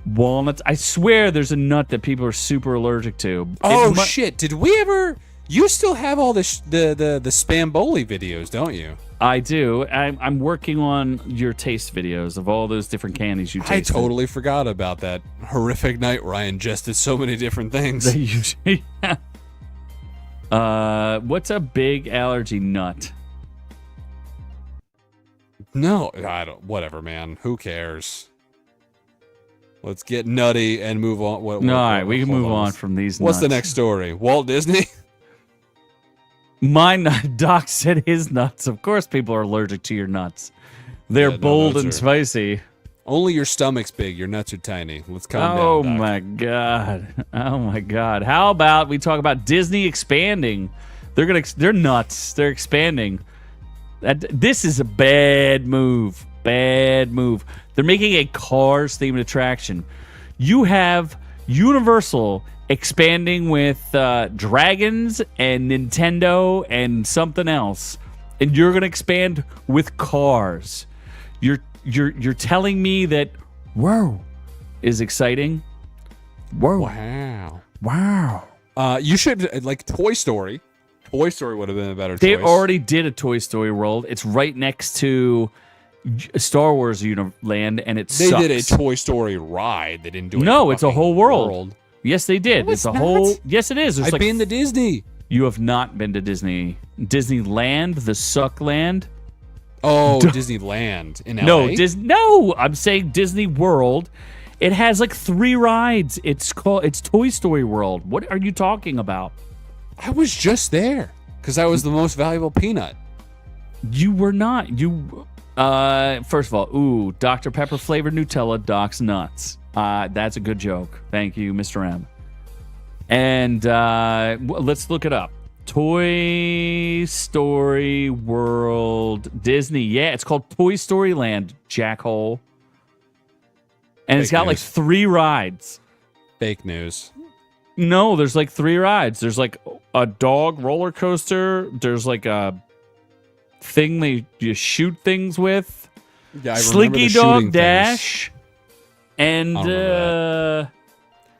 walnuts. I swear there's a nut that people are super allergic to. Oh shit! Did we ever? You still have all the Spamboli videos, don't you? I do. I'm working on your taste videos of all those different candies you I tasted. totally forgot about that horrific night where I ingested so many different things. They usually. What's a big allergy nut? No, I don't. Whatever, man. Who cares? Let's get nutty and move on. All right, we can move on from these. What's the nuts. next story? Walt Disney? My nut. Doc said his nuts. Of course, people are allergic to your nuts. They're Yeah, no, bold those and are- spicy. Only your stomach's big. Your nuts are tiny. Let's calm Oh down. Doc. my god. Oh my god. How about we talk about Disney expanding? They're nuts. They're expanding. This is a bad move. Bad move. They're making a Cars themed attraction. You have Universal expanding with dragons and Nintendo and something else, and you're gonna expand with Cars. You're telling me that whoa is exciting? Whoa. Wow. Wow. You should like Toy Story. Toy Story would have been a better They choice. already did a Toy Story World. It's right next to Star Wars Land, and it They sucks. did a Toy Story ride. They didn't do No, it's a fucking whole world. Yes, they did. No, it's a it's whole. not. Yes, it is. There's I've like been to Disney. you have not been to Disneyland, the Suck Land. Oh, Disneyland in LA. No, I'm saying Disney World. It has like 3 rides. It's Toy Story World. What are you talking about? I was just there because I was the most valuable peanut. You were not. You first of all, Dr. Pepper flavored Nutella, Doc's nuts. That's a good joke. Thank you, Mr. M. And let's look it up. Toy Story World Disney. Yeah, it's called Toy Story Land, jackhole. And it's Fake got like news. 3 rides. Fake news. No, there's like 3 rides. There's like a dog roller coaster. There's like a thing you shoot things with. Yeah, I remember Slinky the Dog shooting Dash. And I don't remember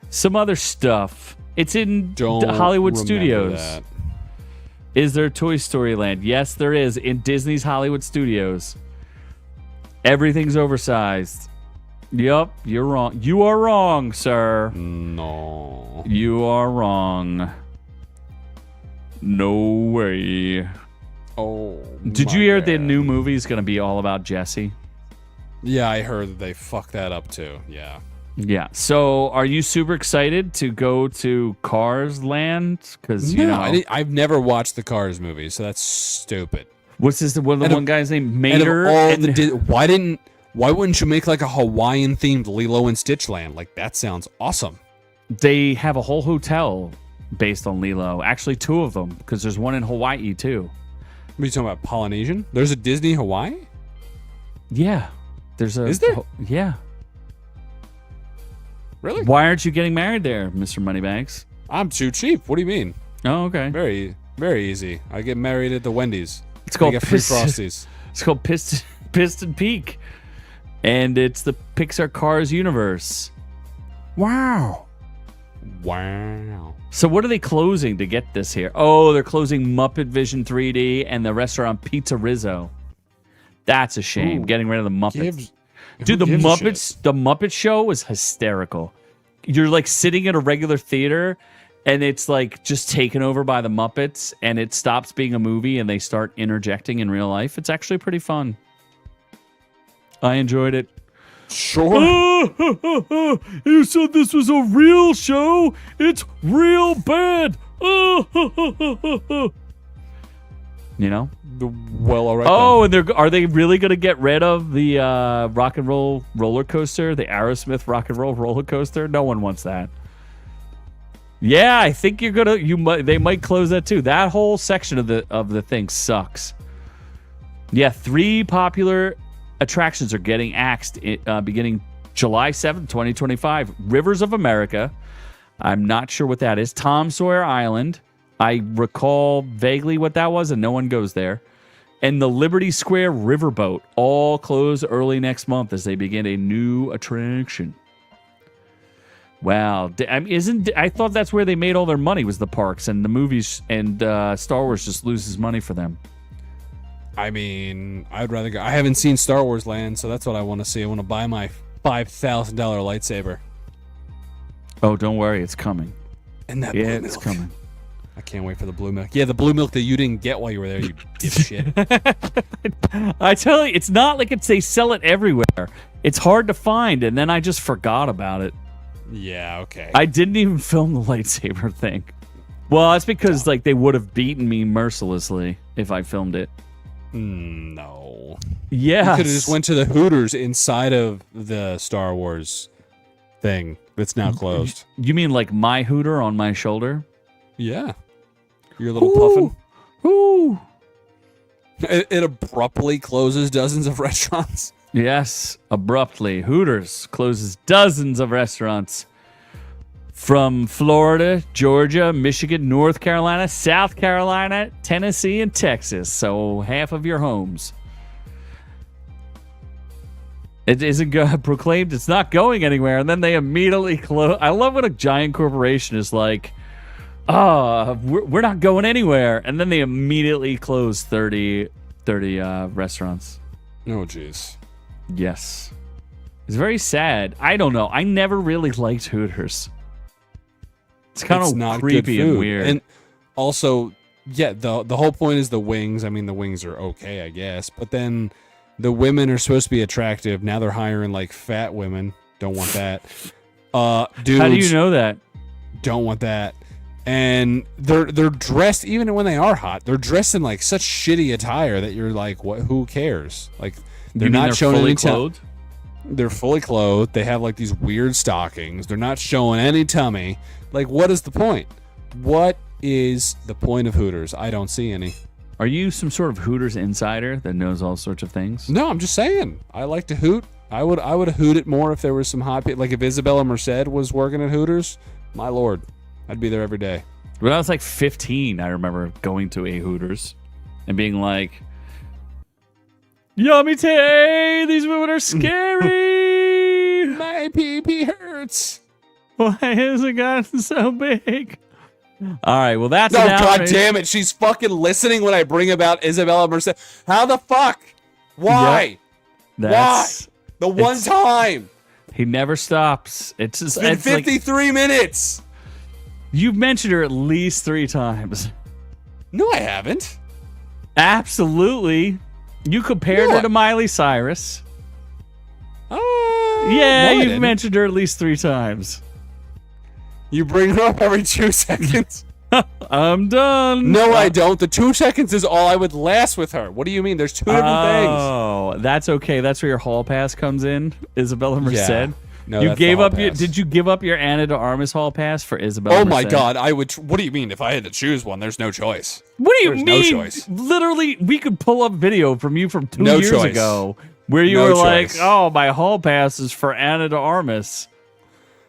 some other stuff. It's in Don't Hollywood remember Studios. that. Is there Toy Story Land? Yes, there is in Disney's Hollywood Studios. Everything's oversized. Yup, you're wrong. You are wrong, sir. No. You are wrong. No way. Oh. Did my you hear the God. new movie is going to be all about Jesse? Yeah, I heard that they fucked that up too. Yeah. Yeah. So, are you super excited to go to Cars Land? Because you know, I've never watched the Cars movie, so that's stupid. what's this? One And of- one guy's name, And Mater. of all and- the why wouldn't you make like a Hawaiian themed Lilo and Stitch land? Like that sounds awesome. They have a whole hotel based on Lilo. Actually, 2 of them, because there's one in Hawaii too. What are you talking about? Polynesian? There's a Disney Hawaii? Yeah. There's a. Is there? Yeah. Really? Why aren't you getting married there, Mr. Moneybags? I'm too cheap. What do you mean? Oh, okay. Very, very easy. I get married at the Wendy's. It's I called get free Piston- Frosties. It's called Piston Peak, and it's the Pixar Cars universe. Wow. Wow. So what are they closing to get this here? Oh, they're closing Muppet Vision 3D and the restaurant Pizza Rizzo. That's a shame. Ooh, Getting rid of the Muppets. Who Dude, the gives a Muppets, the Muppet Show was hysterical. You're like sitting at a regular theater and it's like just taken over by the Muppets and it stops being a movie and they start interjecting in real life. It's actually pretty fun. I enjoyed it. Sure. You said this was a real show? It's real bad. You know? Well, all right. Oh, and are they really going to get rid of the rock and roll roller coaster, the Aerosmith rock and roll roller coaster? No one wants that. Yeah, I think they might close that too. That whole section of the thing sucks. Yeah, 3 popular attractions are getting axed beginning July 7th, 2025. Rivers of America. I'm not sure what that is. Tom Sawyer Island. I recall vaguely what that was, and no one goes there. And the Liberty Square Riverboat all close early next month as they begin a new attraction. Wow. I mean, I thought that's where they made all their money, was the parks, and the movies, and Star Wars just loses money for them. I mean, I'd rather go. I haven't seen Star Wars Land, so that's what I want to see. I want to buy my $5,000 lightsaber. Oh, don't worry. It's coming. And that Yeah, blue it's milk. coming. I can't wait for the blue milk. Yeah, the blue milk that you didn't get while you were there, you dipshit. I tell you, it's not like they sell it everywhere. It's hard to find, and then I just forgot about it. Yeah, okay. I didn't even film the lightsaber thing. Well, that's because like they would have beaten me mercilessly if I filmed it. No. Yeah. You could have just went to the Hooters inside of the Star Wars thing that's now closed. You mean like my Hooter on my shoulder? Yeah. Your little puffin. Ooh. It abruptly closes dozens of restaurants. Yes, abruptly. Hooters closes dozens of restaurants from Florida, Georgia, Michigan, North Carolina, South Carolina, Tennessee, and Texas. So half of your homes. It isn't proclaimed it's not going anywhere, and then they immediately close. I love when a giant corporation is like, we're not going anywhere. And then they immediately close 30 restaurants. Oh, jeez. Yes. It's very sad. I don't know. I never really liked Hooters. It's kind of creepy and weird. And also, yeah, the whole point is the wings. I mean, the wings are okay, I guess. But then the women are supposed to be attractive. Now they're hiring, like, fat women. Don't want that. Dudes. How do you know that? Don't want that. And they're dressed, even when they are hot, they're dressed in like such shitty attire that you're like, what? Who cares? Like, they're not showing fully any clothed. They're fully clothed. They have like these weird stockings. They're not showing any tummy. Like, what is the point? What is the point of Hooters? I don't see any. Are you some sort of Hooters insider that knows all sorts of things? No, I'm just saying. I like to hoot. I would hoot it more if there was some hot people. Like if Isabella Merced was working at Hooters, my lord. I'd be there every day. When I was like 15, I remember going to a Hooters and being like, "Yummy tay, these women are scary. My pee-pee hurts. Why has it gotten so big?" All right, well, that's No, an god outrage. damn it. She's fucking listening when I bring about Isabella Merced. How the fuck? Why? That's, The one time. He never stops. It's just It's been like, 53 minutes. you've mentioned her at least 3 times. No, I haven't. Absolutely. You compared her to Miley Cyrus. Yeah, no, I you've didn't. mentioned her at least 3 times. You bring her up every 2 seconds. I'm done. No, I don't. The 2 seconds is all I would last with her. What do you mean? There's 2 different things. Oh, that's okay. That's where your hall pass comes in, Isabella Merced. Yeah. No, you that's gave the hall up your. pass. Did you give up your Anna de Armas hall pass for Isabella? Oh my Merced? god, I would. What do you mean? If I had to choose one, there's no choice. What do you There's no mean? choice. Literally, we could pull up video from you from 2 No years choice. ago where you No were like, choice. "Oh, my hall pass is for Anna de Armas."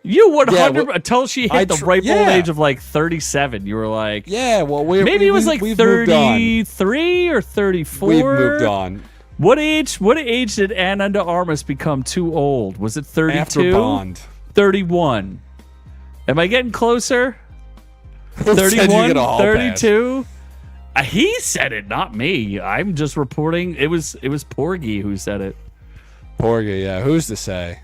You 100 until she hit the ripe old age of like 37. You were like, Yeah, well, maybe it was like we've moved on. 33 or 34. We've moved on. What age did Anna de Armas become too old? Was it 32? After Bond. 31. Am I getting closer? Who said you 31, get a hall 32. He said it, not me. I'm just reporting. It was Porgy who said it. pass? Porgy, yeah. Who's to say?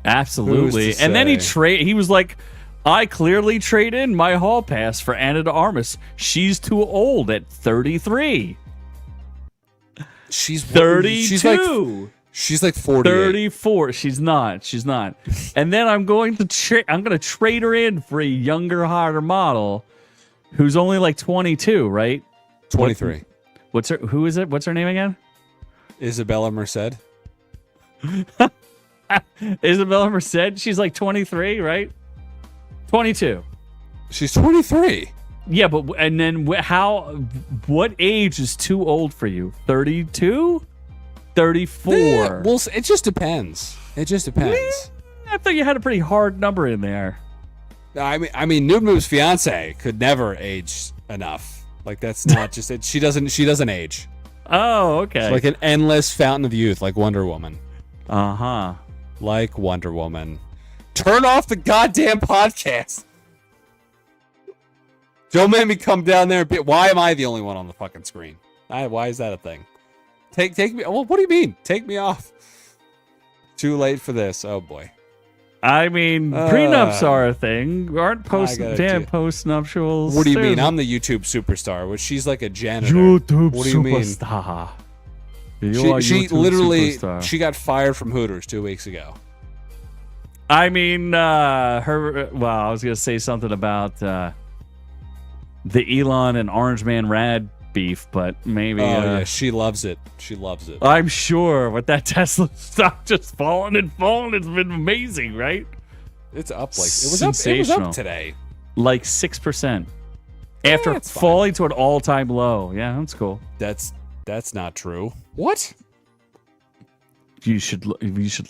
Absolutely. Who's to And then say? he was like, I clearly trade in my hall pass for Anna de Armas. She's too old at 33. She's 32. She's like 48. 34. She's not. And then I'm going to trade her in for a younger, hotter model who's only like 22, right? 23. Who is it? What's her name again? Isabella Merced. Isabella Merced. She's like 23, right? 22. She's 23. Yeah, but and then what age is too old for you? 32? 34? Yeah, well, it just depends. It just depends. I thought you had a pretty hard number in there. I mean, Noob Noob's fiance could never age enough. Like that's not just it. She doesn't age. Oh, okay. It's like an endless fountain of youth, like Wonder Woman. Uh-huh. Like Wonder Woman. Turn off the goddamn podcast. Don't make me come down there and be. Why am I the only one on the fucking screen? Why is that a thing? Take me. Well, what do you mean? Take me off. Too late for this. Oh boy. I mean, prenups are a thing. Aren't post-nuptials? What do you mean? I'm the YouTube superstar. Well, she's like a janitor. YouTube what do you superstar. Mean? She literally superstar. She got fired from Hooters 2 weeks ago. I mean, her. Well, I was gonna say something about the Elon and Orange Man Rad beef, but maybe. Yeah, she loves it. She loves it. I'm sure with that Tesla stock just falling and falling, it's been amazing, right? It's up like it was up today, like 6% after falling to an all-time low. Yeah, that's cool. That's not true. What? You should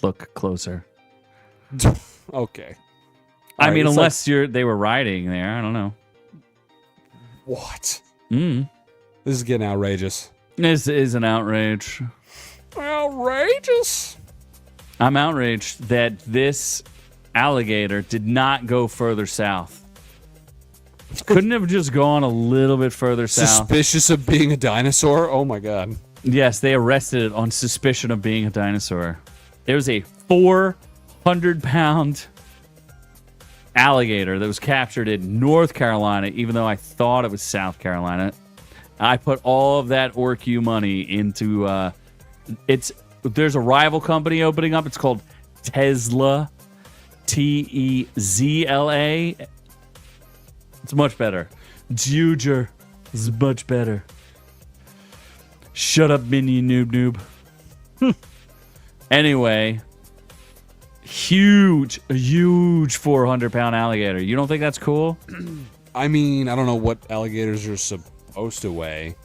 look closer. Okay. I mean, unless they were riding there, I don't know. What? This is getting outrageous. This is an outrage. Outrageous. I'm outraged that this alligator did not go further south. Couldn't have just gone a little bit further south. Suspicious of being a dinosaur? Oh my god. Yes, they arrested it on suspicion of being a dinosaur. There was a 400-pound alligator that was captured in North Carolina, even though I thought it was South Carolina. I put all of that OrQ money into there's a rival company opening up. It's called Tesla, Tezla. It's much better. Juger is much better. Shut up, minion noob. Anyway, a huge 400-pound alligator. You don't think that's cool? I mean, I don't know what alligators are supposed to weigh,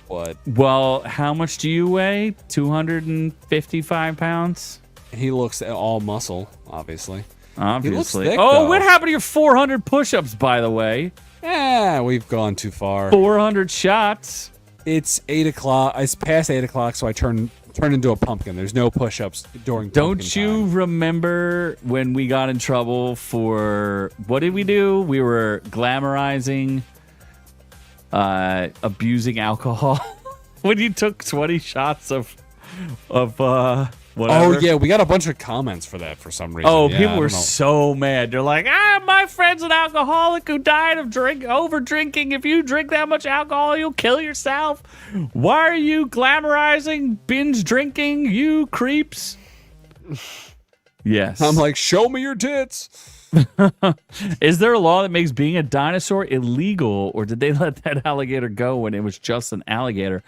but well, how much do you weigh? 255 pounds. He looks all muscle, obviously. Obviously. He looks thick, oh, though. What happened to your 400 push-ups, by the way? Yeah, we've gone too far. 400 shots. It's 8 o'clock. It's past 8 o'clock, so I turn into a pumpkin. There's no push-ups during. Don't you time. Remember when we got in trouble for what did we do? We were glamorizing, abusing alcohol. When you took 20 shots of whatever. Oh yeah, we got a bunch of comments for that for some reason. Oh, yeah, people were so mad. They're like, my friend's an alcoholic who died of over drinking. If you drink that much alcohol, you'll kill yourself. Why are you glamorizing binge drinking, you creeps? Yes. I'm like, show me your tits. Is there a law that makes being a dinosaur illegal, or did they let that alligator go when it was just an alligator?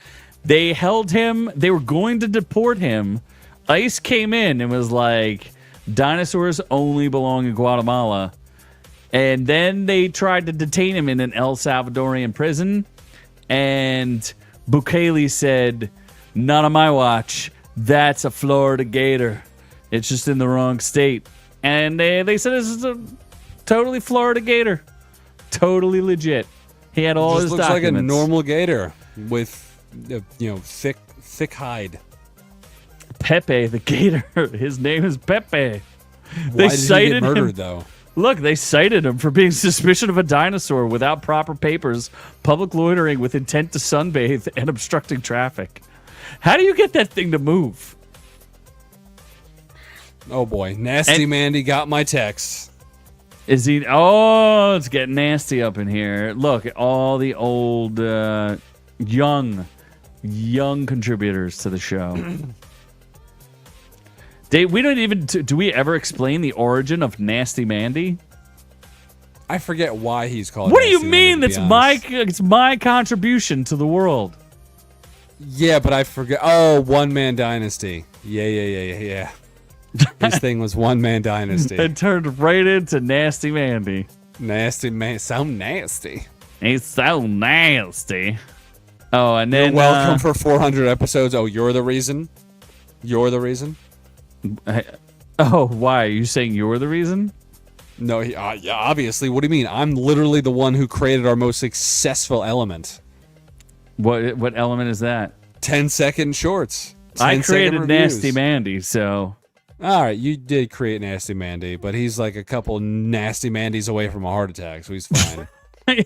They held him. They were going to deport him. ICE came in and was like, dinosaurs only belong in Guatemala. And then they tried to detain him in an El Salvadorian prison. And Bukele said, not on my watch. That's a Florida gator. It's just in the wrong state. And they said this is a totally Florida gator. Totally legit. He had all his documents. Looks like a normal gator with, thick hide. Pepe the gator. His name is Pepe. Why did he get murdered, though? Look, they cited him for being suspicious of a dinosaur without proper papers, public loitering with intent to sunbathe, and obstructing traffic. How do you get that thing to move? Oh boy, Nasty Mandy got my text. Is he? Oh, it's getting nasty up in here. Look at all the old, young contributors to the show. We don't even. Do we ever explain the origin of Nasty Mandy? I forget why he's called. What do you mean? That's it's my contribution to the world. Yeah, but I forget. Oh, One Man Dynasty. Yeah. His thing was One Man Dynasty. It turned right into Nasty Mandy. Nasty man, so nasty. He's so nasty. Oh, and then You're welcome for 400 episodes. Oh, you're the reason? You're the reason? Oh, why? Are you saying you're the reason? No, yeah, obviously. What do you mean? I'm literally the one who created our most successful element. What element is that? 10-second shorts. I created reviews. Nasty Mandy, so... All right, you did create Nasty Mandy, but he's like a couple Nasty Mandys away from a heart attack, so he's fine.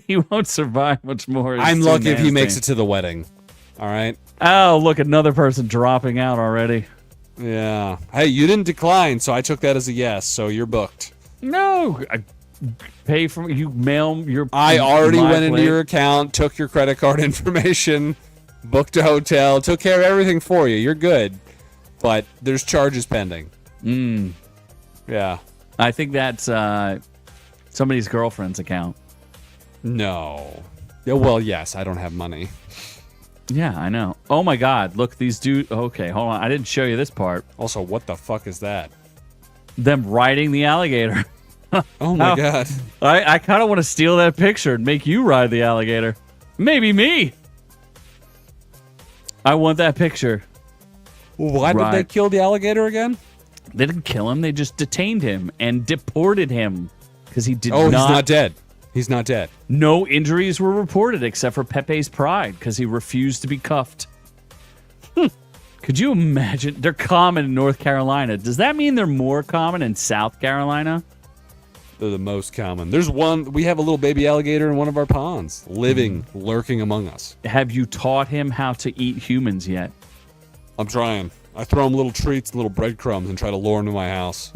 He won't survive much more. I'm lucky if he makes it to the wedding. All right? Oh, look, another person dropping out already. Yeah. Hey, you didn't decline, so I took that as a yes, so you're booked. No, I pay for you. Mail your. I already went into plate. your account, took your credit card information, booked a hotel, took care of everything for you. You're good, but there's charges pending. Yeah. I think that's somebody's girlfriend's account. No. Yeah, well, yes, I don't have money. Yeah, I know. Oh my God! Look, these dudes. Okay, hold on. I didn't show you this part. Also, what the fuck is that? Them riding the alligator. Oh my God. I kind of want to steal that picture and make you ride the alligator. Maybe me. I want that picture. Why did they kill the alligator again? They didn't kill him. They just detained him and deported him because he did Oh, not. he's not dead. He's not dead. No injuries were reported except for Pepe's pride because he refused to be cuffed. Could you imagine? They're common in North Carolina. Does that mean they're more common in South Carolina? They're the most common. There's one. We have a little baby alligator in one of our ponds, living, lurking among us. Have you taught him how to eat humans yet? I'm trying. I throw him little treats and little breadcrumbs and try to lure him to my house.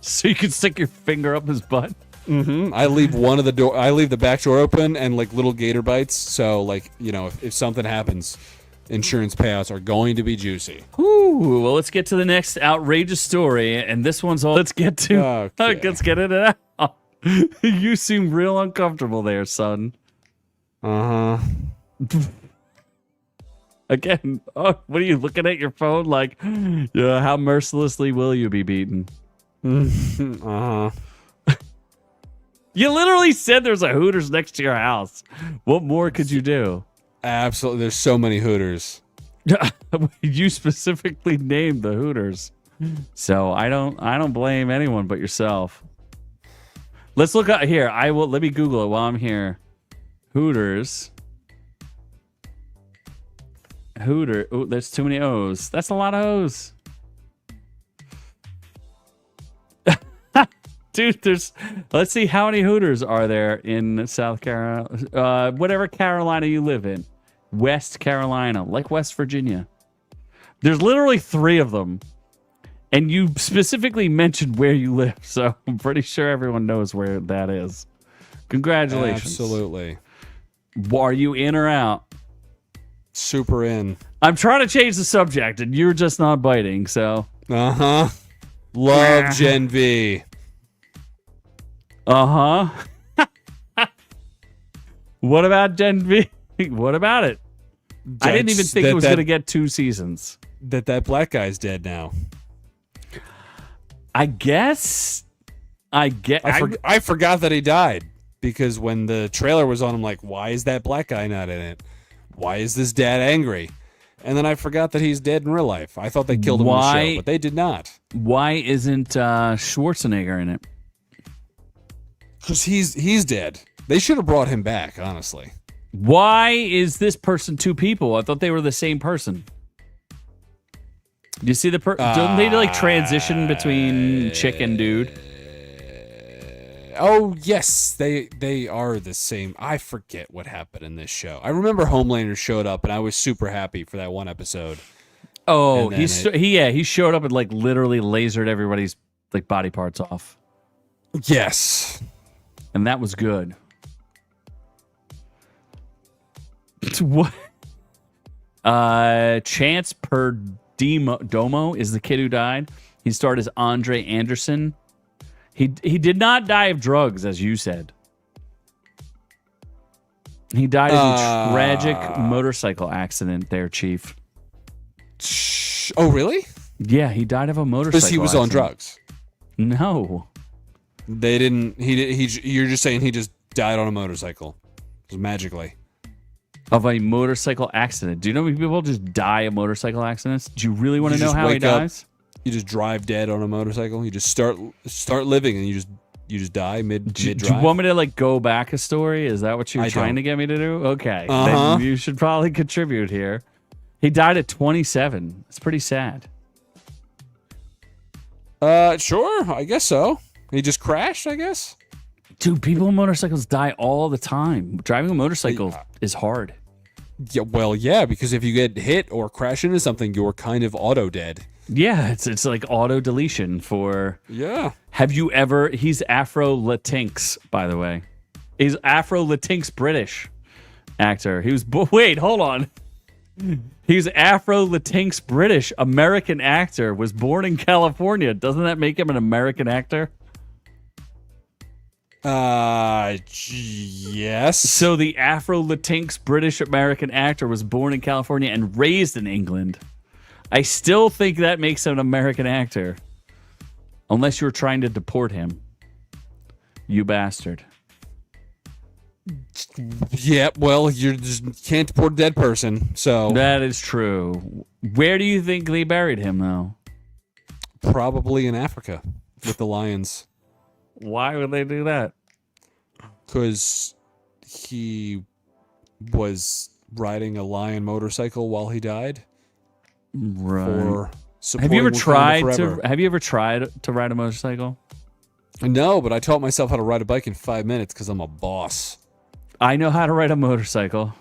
So you can stick your finger up his butt? I leave one of the door. I leave the back door open and like little gator bites. So like if something happens, insurance payouts are going to be juicy. Ooh, well, let's get to the next outrageous story, and this one's all. Let's get to. Okay. Let's get it out. You seem real uncomfortable there, son. Again, what are you looking at your phone like? Yeah, how mercilessly will you be beaten? You literally said there's a Hooters next to your house. What more could you do? Absolutely. There's so many Hooters. You specifically named the Hooters, so I don't blame anyone but yourself. Let's look up here. Let me Google it while I'm here. Hooters. Hooter. Oh, there's too many O's. That's a lot of O's. Dude, let's see how many Hooters are there in South Carolina, whatever Carolina you live in. West Carolina, like West Virginia. There's literally 3 of them. And you specifically mentioned where you live, so I'm pretty sure everyone knows where that is. Congratulations. Absolutely. Are you in or out? Super in. I'm trying to change the subject, and you're just not biting, so. Love Gen V. What about Gen V? What about it? I didn't even think it was going to get 2 seasons. That black guy's dead now. I guess. I forgot that he died because when the trailer was on, I'm like, why is that black guy not in it? Why is this dad angry? And then I forgot that he's dead in real life. I thought they killed him in the show, but they did not. Why isn't Schwarzenegger in it? Because he's dead. They should have brought him back, honestly. Why is this person 2 people? I thought they were the same person. Do you see don't they like transition between chick and dude? Oh yes, they are the same. I forget what happened in this show. I remember Homelander showed up, and I was super happy for that one episode. Oh, he showed up and like literally lasered everybody's like body parts off. Yes, and that was good. What? Chance Perdomo is the kid who died. He starred as Andre Anderson. He did not die of drugs, as you said. He died in a tragic motorcycle accident there, Chief. Oh, really? Yeah, he died of a motorcycle Because he was accident. on drugs. No. They didn't. You're just saying he just died on a motorcycle. Just magically. Of a motorcycle accident. Do you know how many people just die of motorcycle accidents? Do you really want to You know just how he wake up, dies? You just drive dead on a motorcycle. You just start living, and you just die mid Do drive. you want me to like go back a story? Is that what you're I trying don't. to get me to do? Okay. Uh-huh. Then you should probably contribute here. He died at 27. It's pretty sad. Sure, I guess so. He just crashed, I guess. Dude, people on motorcycles die all the time. Driving a motorcycle is hard. Yeah, well, yeah, because if you get hit or crash into something, you're kind of auto dead. Yeah, it's like auto deletion for. Yeah. Have you ever? He's Afro Latinx, by the way. He's Afro Latinx British actor. He was. Wait, hold on. He's Afro Latinx British American actor. Was born in California. Doesn't that make him an American actor? Yes. So the Afro Latinx British American actor was born in California and raised in England. I still think that makes him an American actor. Unless you're trying to deport him. You bastard. Yeah, well, you just can't deport a dead person, so That is true. Where do you think they buried him, though? probably in Africa with the lions. Why would they do that? Because he was riding a lion motorcycle while he died. Right. For Have you ever supporting Wakanda tried forever. Have you ever tried to ride a motorcycle? No, but I taught myself how to ride a bike in 5 minutes because I'm a boss. I know how to ride a motorcycle.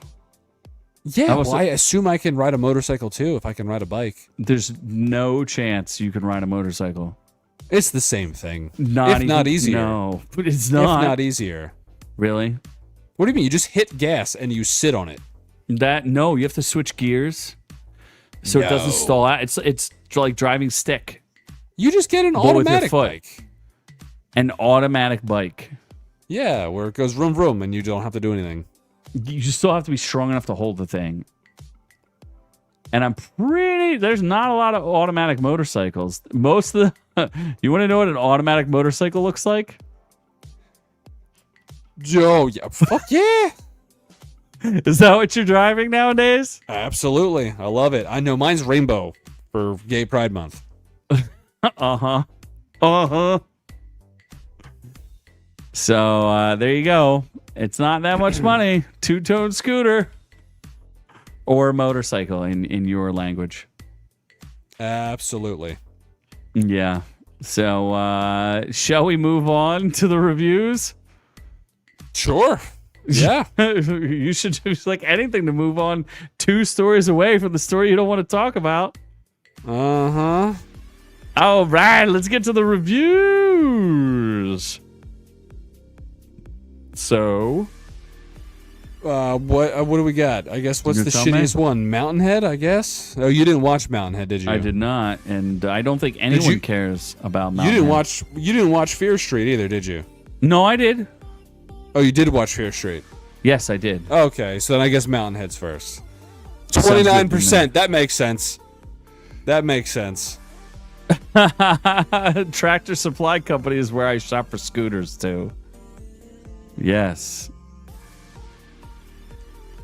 Yeah, was- well, I assume I can ride a motorcycle too if I can ride a bike. There's no chance you can ride a motorcycle. It's the same thing. Not if not even- easier. No, but it's If not. not easier. Really? What do you mean? You just hit gas and you sit on it. No, you have to switch gears so it doesn't No. stall out. It's like driving stick. You just get an But with your automatic foot. bike. An automatic bike. Yeah, where it goes vroom vroom and you don't have to do anything. You still have to be strong enough to hold the thing. And there's not a lot of automatic motorcycles. Most of the, you want to know what an automatic motorcycle looks like? Oh, yeah. Fuck yeah. Is that what you're driving nowadays? Absolutely. I love it. I know mine's rainbow for Gay Pride Month. Uh-huh. Uh-huh. So, there you go. It's not that much money. Two-tone scooter. Or motorcycle in your language. Absolutely. Yeah. So, shall we move on to the reviews? Sure. Yeah. You should do like anything to move on 2 stories away from the story you don't want to talk about. Uh-huh. All right, let's get to the reviews. So, What do we got? I guess what's You the tell me? shittiest one? Mountainhead, I guess? Oh, you didn't watch Mountainhead, did you? I did not, and I don't think anyone you- cares about You Mountainhead. didn't watch Fear Street either, did you? No, I did. Oh, you did watch Fear Street. Yes, I did. Okay, so then I guess Mountainhead's first. Sounds good to 29%. That makes sense. That makes sense. Tractor Supply Company is where I shop for scooters too. Yes.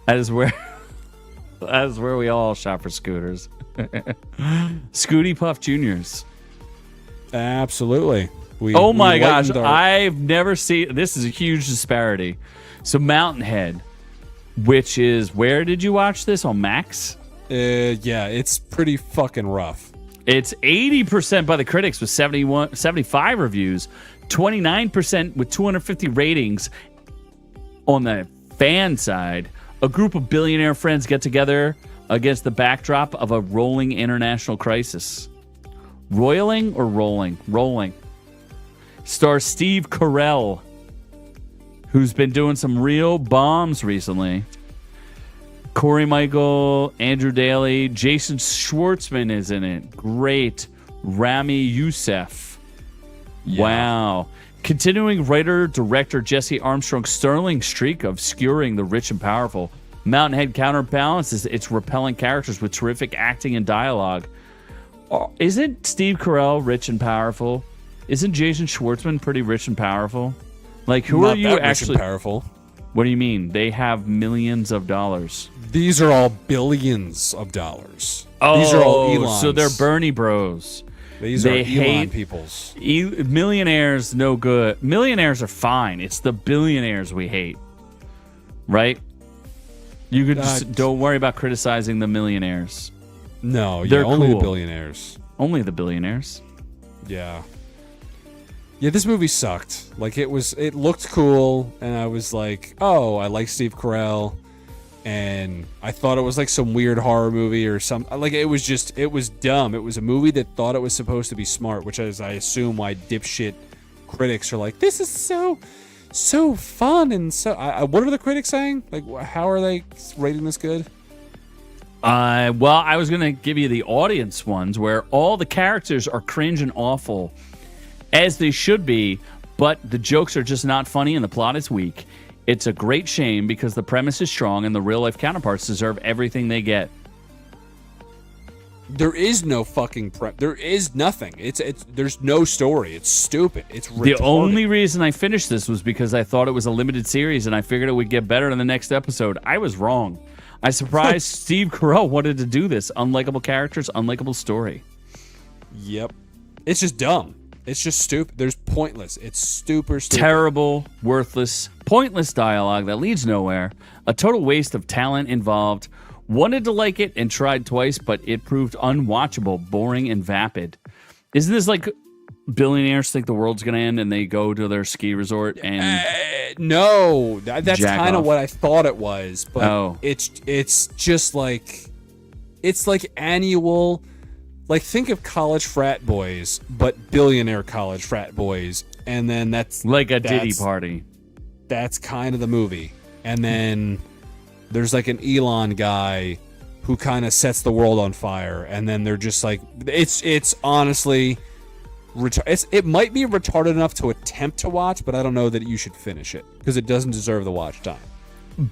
That is where we all shop for scooters. Scooty Puff Juniors. Absolutely. Oh my gosh, lightened our- I've never seen this is a huge disparity. So Mountainhead, which is where did you watch this on Max? yeah, it's pretty fucking rough. It's 80% by the critics with 75 reviews, 29% with 250 ratings. On the fan side, a group of billionaire friends get together against the backdrop of a rolling international crisis. Roiling or rolling? Rolling. Stars Steve Carell, who's been doing some real bombs recently. Corey Michael, Andrew Daly, Jason Schwartzman is in it. Great. Rami Youssef. Wow. Continuing writer-director Jesse Armstrong's sterling streak of skewering the rich and powerful, Mountainhead counterbalances its repelling characters with terrific acting and dialogue. Isn't Steve Carell rich and powerful? Isn't Jason Schwartzman pretty rich and powerful? Like, who Not are you that rich and actually... powerful. What do you mean? They have millions of dollars. These are all billions of dollars. Oh, these are all Elons. so they're Bernie bros. These they are Elon hate peoples. Millionaires, no good. Millionaires are fine. It's the billionaires we hate. Right? You could just don't worry about criticizing the millionaires. No, they're only cool. the billionaires. Only the billionaires. Yeah. Yeah, this movie sucked. Like, it looked cool, and I was like, oh, I like Steve Carell, and I thought it was like some weird horror movie or something. Like, it was dumb. It was a movie that thought it was supposed to be smart, which is, I assume, why dipshit critics are like, this is so fun, and so... what are the critics saying? Like, how are they rating this good? Well, I was going to give you the audience ones where all the characters are cringe and awful, as they should be, but the jokes are just not funny and the plot is weak. It's a great shame because the premise is strong and the real-life counterparts deserve everything they get. There is no fucking there is nothing. There's no story. It's stupid. It's retarded. The only reason I finished this was because I thought it was a limited series and I figured it would get better in the next episode. I was wrong. I surprised Steve Carell wanted to do this. Unlikable characters, unlikable story. Yep. It's just dumb. It's just stupid. There's pointless. It's super stupid. Terrible, worthless, pointless dialogue that leads nowhere. A total waste of talent involved. Wanted to like it and tried twice, but it proved unwatchable, boring, and vapid. Isn't this like billionaires think the world's going to end and they go to their ski resort and... no, that's kind of off. what I thought it was. But it's just like... It's like annual... Like, think of college frat boys, but billionaire college frat boys. And then that's... Like a Diddy party. That's kind of the movie. And then there's like an Elon guy who kind of sets the world on fire. And then they're just like... It's honestly... It might be retarded enough to attempt to watch, but I don't know that you should finish it. Because it doesn't deserve the watch time.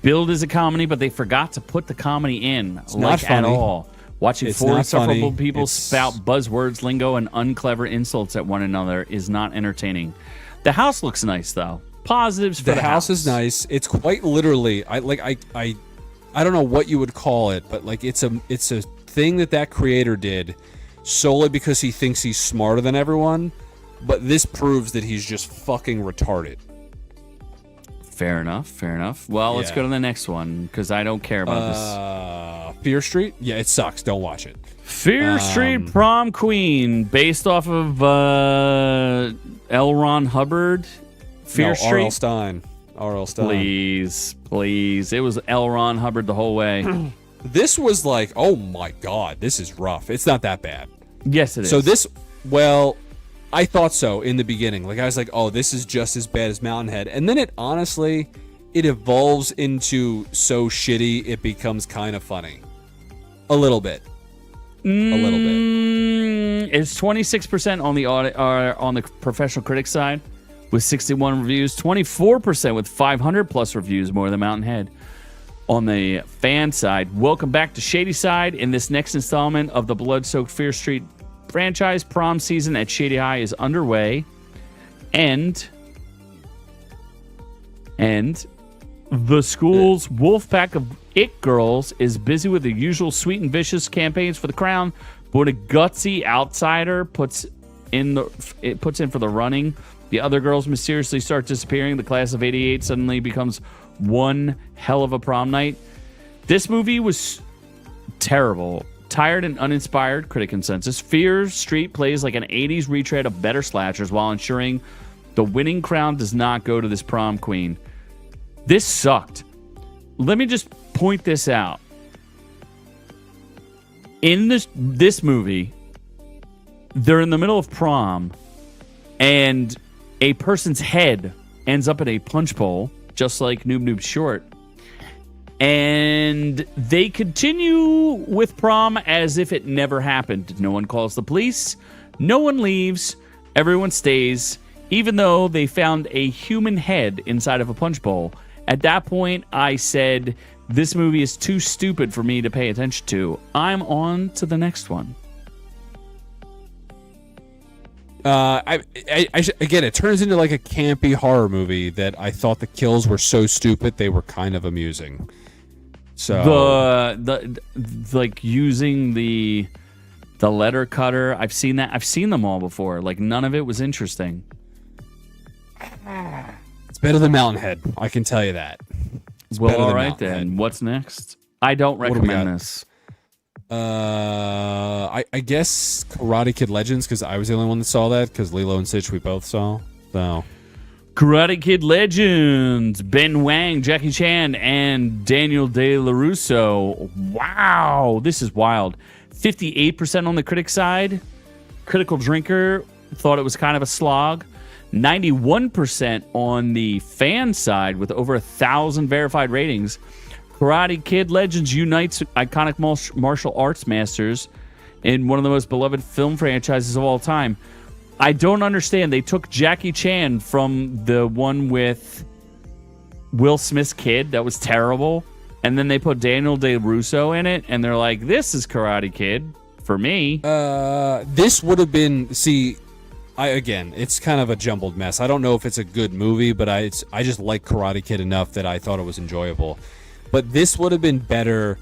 Billed as a comedy, but they forgot to put the comedy in. It's not funny. At all. Watching It's four not insufferable funny. people spout buzzwords, lingo, and unclever insults at one another is not entertaining. The house looks nice, though. Positives for the house is nice. It's quite literally. I don't know what you would call it, but like it's a thing that creator did solely because he thinks he's smarter than everyone. But this proves that he's just fucking retarded. Fair enough. Well, let's go to the next one because I don't care about this. Fear Street? Yeah, it sucks. Don't watch it. Fear Street Prom Queen, based off of L. Ron Hubbard. Fear Street. R.L. Stein. Please. It was L. Ron Hubbard the whole way. This was like, oh my god, this is rough. It's not that bad. Yes, it is. So this, well, I thought so in the beginning. Like, I was like, oh, this is just as bad as Mountainhead. And then it evolves into so shitty, it becomes kind of funny. A little bit. It's 26% on the on the professional critic side with 61 reviews, 24% with 500 plus reviews, more than Mountainhead. On the fan side, welcome back to Shady Side. In this next installment of the blood-soaked Fear Street franchise, prom season at Shady High is underway, and the school's wolf pack of it girls is busy with the usual sweet and vicious campaigns for the crown, but when a gutsy outsider puts in for the running, the other girls mysteriously start disappearing. The class of '88 suddenly becomes one hell of a prom night. This movie was terrible. Tired and uninspired, critic consensus. Fear Street plays like an 80s retread of better slashers while ensuring the winning crown does not go to this prom queen. This sucked. Let me just point this out. In this movie, they're in the middle of prom, and a person's head ends up in a punch bowl, just like Noob Short. And they continue with prom as if it never happened. No one calls the police. No one leaves. Everyone stays, even though they found a human head inside of a punch bowl. At that point, I said, this movie is too stupid for me to pay attention to. I'm on to the next one. Again, it turns into like a campy horror movie that I thought the kills were so stupid they were kind of amusing. So The like using the letter cutter, I've seen that. I've seen them all before. Like none of it was interesting. It's better than Mountain Head, I can tell you that. It's Well, better all than right Mountain then. Head. What's next? I don't do we recommend got? this. I guess Karate Kid Legends, because I was the only one that saw that, because Lilo and Stitch we both saw. So Karate Kid Legends, Ben Wang, Jackie Chan, and Daniel De La Russo. Wow, this is wild. 58% on the critic side. Critical Drinker thought it was kind of a slog. 91% on the fan side with over 1,000 verified ratings. Karate Kid Legends unites iconic martial arts masters in one of the most beloved film franchises of all time. I don't understand. They took Jackie Chan from the one with Will Smith's kid. That was terrible. And then they put Daniel De Russo in it, and they're like, this is Karate Kid for me. this would have been, again, it's kind of a jumbled mess. I don't know if it's a good movie, but I just like Karate Kid enough that I thought it was enjoyable. But this would have been better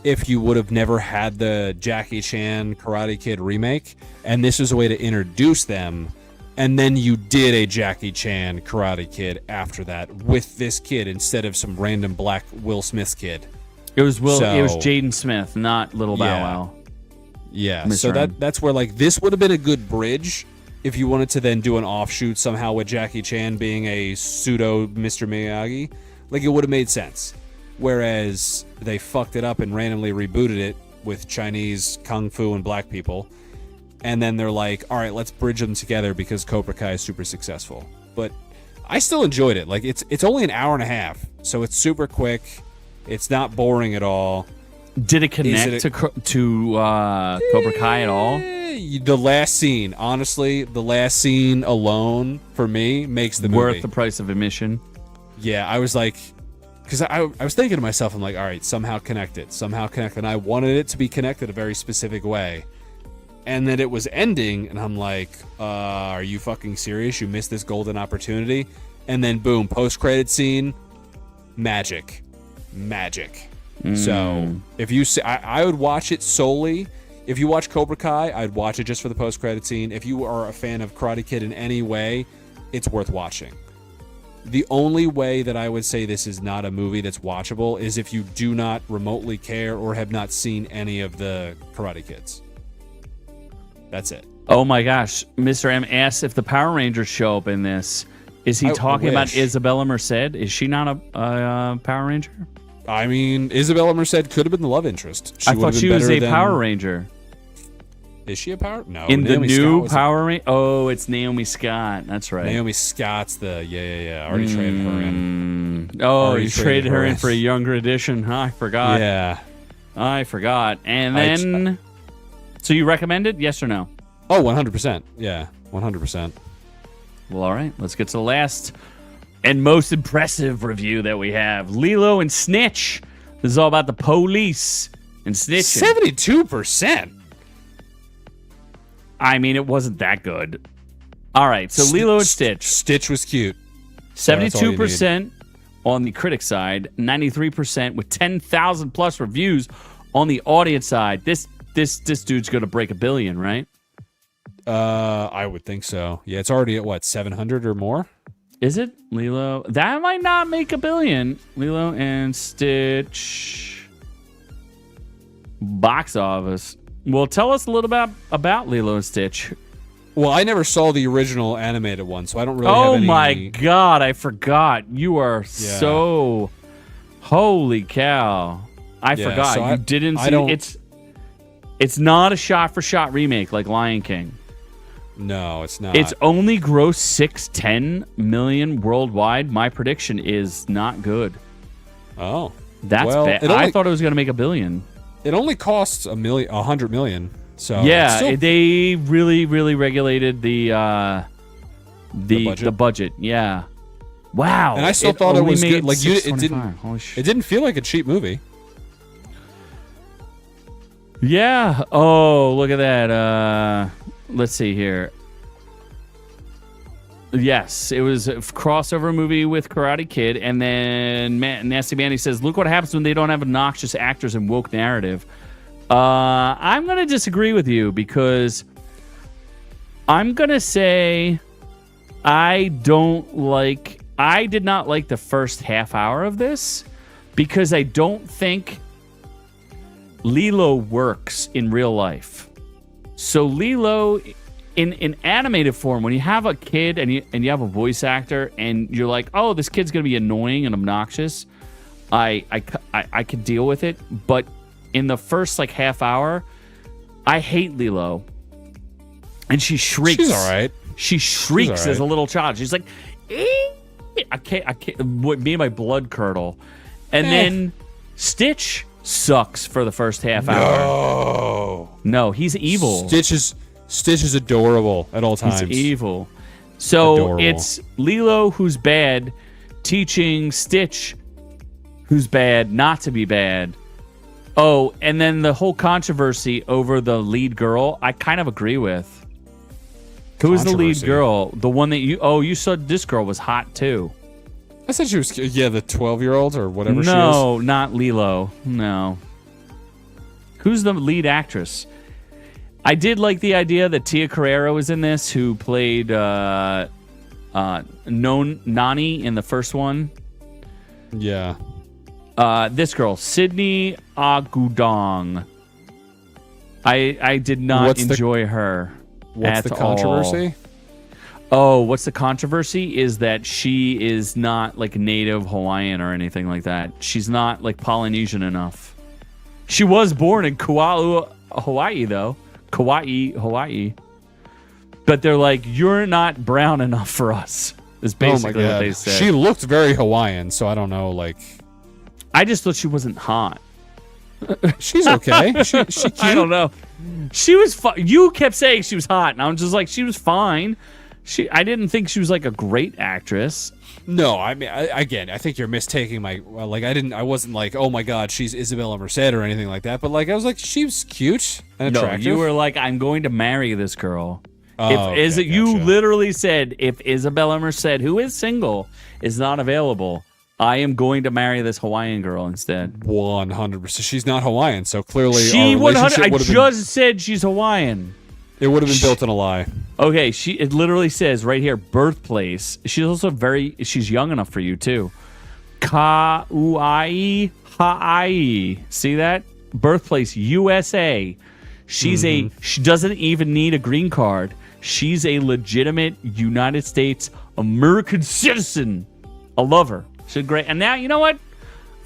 if you would have never had the Jackie Chan Karate Kid remake, and this was a way to introduce them, and then you did a Jackie Chan Karate Kid after that with this kid instead of some random black Will Smith kid. It was Jaden Smith, not Little Bow Yeah. Wow. Yeah, Mr. so M. that's where like this would have been a good bridge if you wanted to then do an offshoot somehow with Jackie Chan being a pseudo Mr. Miyagi. Like it would have made sense. Whereas they fucked it up and randomly rebooted it with Chinese kung fu and black people. And then they're like, all right, let's bridge them together because Cobra Kai is super successful. But I still enjoyed it. Like it's only an hour and a half, so it's super quick. It's not boring at all. Did it connect to Cobra Kai at all? The last scene, honestly, the last scene alone for me makes the movie Worth the price of admission? Yeah, I was like, because I was thinking to myself, I'm like, all right, somehow connect it. And I wanted it to be connected a very specific way. And then it was ending, and I'm like, are you fucking serious? You missed this golden opportunity? And then boom, post-credit scene, magic. So if you see, I would watch it solely. If you watch Cobra Kai, I'd watch it just for the post-credit scene. If you are a fan of Karate Kid in any way, it's worth watching. The only way that I would say this is not a movie that's watchable is if you do not remotely care or have not seen any of the Karate Kids. That's it. Oh my gosh. Mr. M asks if the Power Rangers show up in this. Is he talking about Isabella Merced? Is she not a Power Ranger? I mean, Isabella Merced could have been the love interest. I thought she was a Power Ranger. Is she a Power? No. In Naomi the new Scott Power Ranger? Oh, it's Naomi Scott. That's right. Naomi Scott's the I already traded her in. Oh, Already you traded her in for a younger edition. Huh? I forgot. Yeah. I forgot. And then, so you recommend it? Yes or no? Oh, 100%. Yeah, 100%. Well, all right. Let's get to the last and most impressive review that we have. Lilo and Snitch. This is all about the police and snitching. 72%. I mean, it wasn't that good. All right, so Lilo and Stitch. Stitch was cute. 72% on the critic side, 93% with 10,000 plus reviews on the audience side. This dude's going to break $1 billion, right? I would think so. Yeah, it's already at what, 700 or more? Is it? Lilo. That might not make $1 billion. Lilo and Stitch. Box office. Well, tell us a little about Lilo and Stitch. Well, I never saw the original animated one, so I don't really have any... Oh my God, I forgot. You are so... Holy cow. I forgot. So you didn't see... It's not a shot-for-shot remake like Lion King. No, it's not. It's only grossed $610 million worldwide. My prediction is not good. Oh. That's bad. I thought it was going to make $1 billion. It only costs $100 million. So yeah, they really, really regulated the budget. Yeah. Wow. And I still thought it was good. Like it didn't feel like a cheap movie. Yeah. Oh, look at that. Let's see here. Yes, it was a crossover movie with Karate Kid, and then Nasty Manny says, "Look what happens when they don't have obnoxious actors and woke narrative." I'm gonna disagree with you because I'm gonna say I did not like the first half hour of this because I don't think Lilo works in real life. So Lilo, in animated form, when you have a kid and you have a voice actor and you're like, oh, this kid's gonna be annoying and obnoxious, I could deal with it. But in the first like half hour, I hate Lilo, and she shrieks. She's all right. She shrieks all right. as a little child. She's like, I can't. Me and my blood curdle. And then Stitch sucks for the first half hour. No, he's evil. Stitch is adorable at all times. He's evil. So Adorable. it's Lilo who's bad, teaching Stitch who's bad not to be bad. Oh, and then the whole controversy over the lead girl, I kind of agree with. Who is the lead Controversy. girl? The one that you said this girl was hot too. I said she was, the 12-year-old or whatever she is. No, not Lilo. No. Who's the lead actress? I did like the idea that Tia Carrere was in this, who played Nani in the first one. Yeah. This girl, Sydney Agudong. I did not enjoy her. What's the controversy? Oh, what's the controversy is that she is not like native Hawaiian or anything like that. She's not like Polynesian enough. She was born in Kauai, Hawaii, though. Kauai, Hawaii. But they're like, you're not brown enough for us, is basically what they said. She looked very Hawaiian, so I don't know, like... I just thought she wasn't hot. She's okay. She cute. I don't know. She was you kept saying she was hot, and I was just like, she was fine. I didn't think she was like a great actress. No, I mean, I think you're mistaking my... I wasn't like, oh my god, she's Isabella Merced or anything like that, but like, I was like, she's cute and attractive. No, you were like, I'm going to marry this girl. Oh, You literally said, if Isabella Merced, who is single, is not available, I am going to marry this Hawaiian girl instead. 100%. She's not Hawaiian, so clearly She our 100. relationship I would have just said she's Hawaiian. It would have been built on a lie. Okay, it literally says right here, birthplace. She's also she's young enough for you too. Kauai, Hawaii. See that? Birthplace, USA. She doesn't even need a green card. She's a legitimate United States American citizen. I love her. She's great. And now, you know what?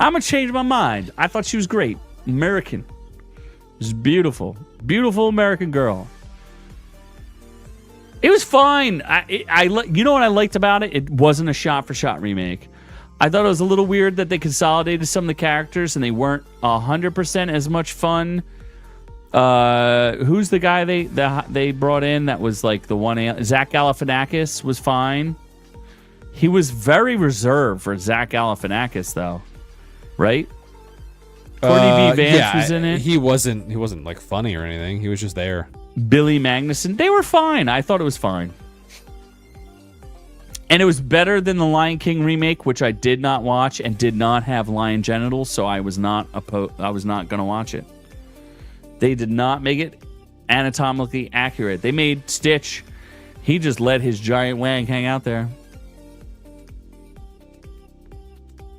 I'm going to change my mind. I thought she was great. American. She's beautiful. Beautiful American girl. It was fine. You know what I liked about it? It wasn't a shot-for-shot remake. I thought it was a little weird that they consolidated some of the characters and they weren't 100% as much fun. Who's the guy they brought in that was like the one? Zach Galifianakis was fine. He was very reserved for Zach Galifianakis, though, right? Courtney B. Vance was in it. He wasn't like funny or anything. He was just there. Billy Magnuson. They were fine. I thought it was fine. And it was better than the Lion King remake, which I did not watch and did not have lion genitals, so I was not going to watch it. They did not make it anatomically accurate. They made Stitch. He just let his giant wang hang out there.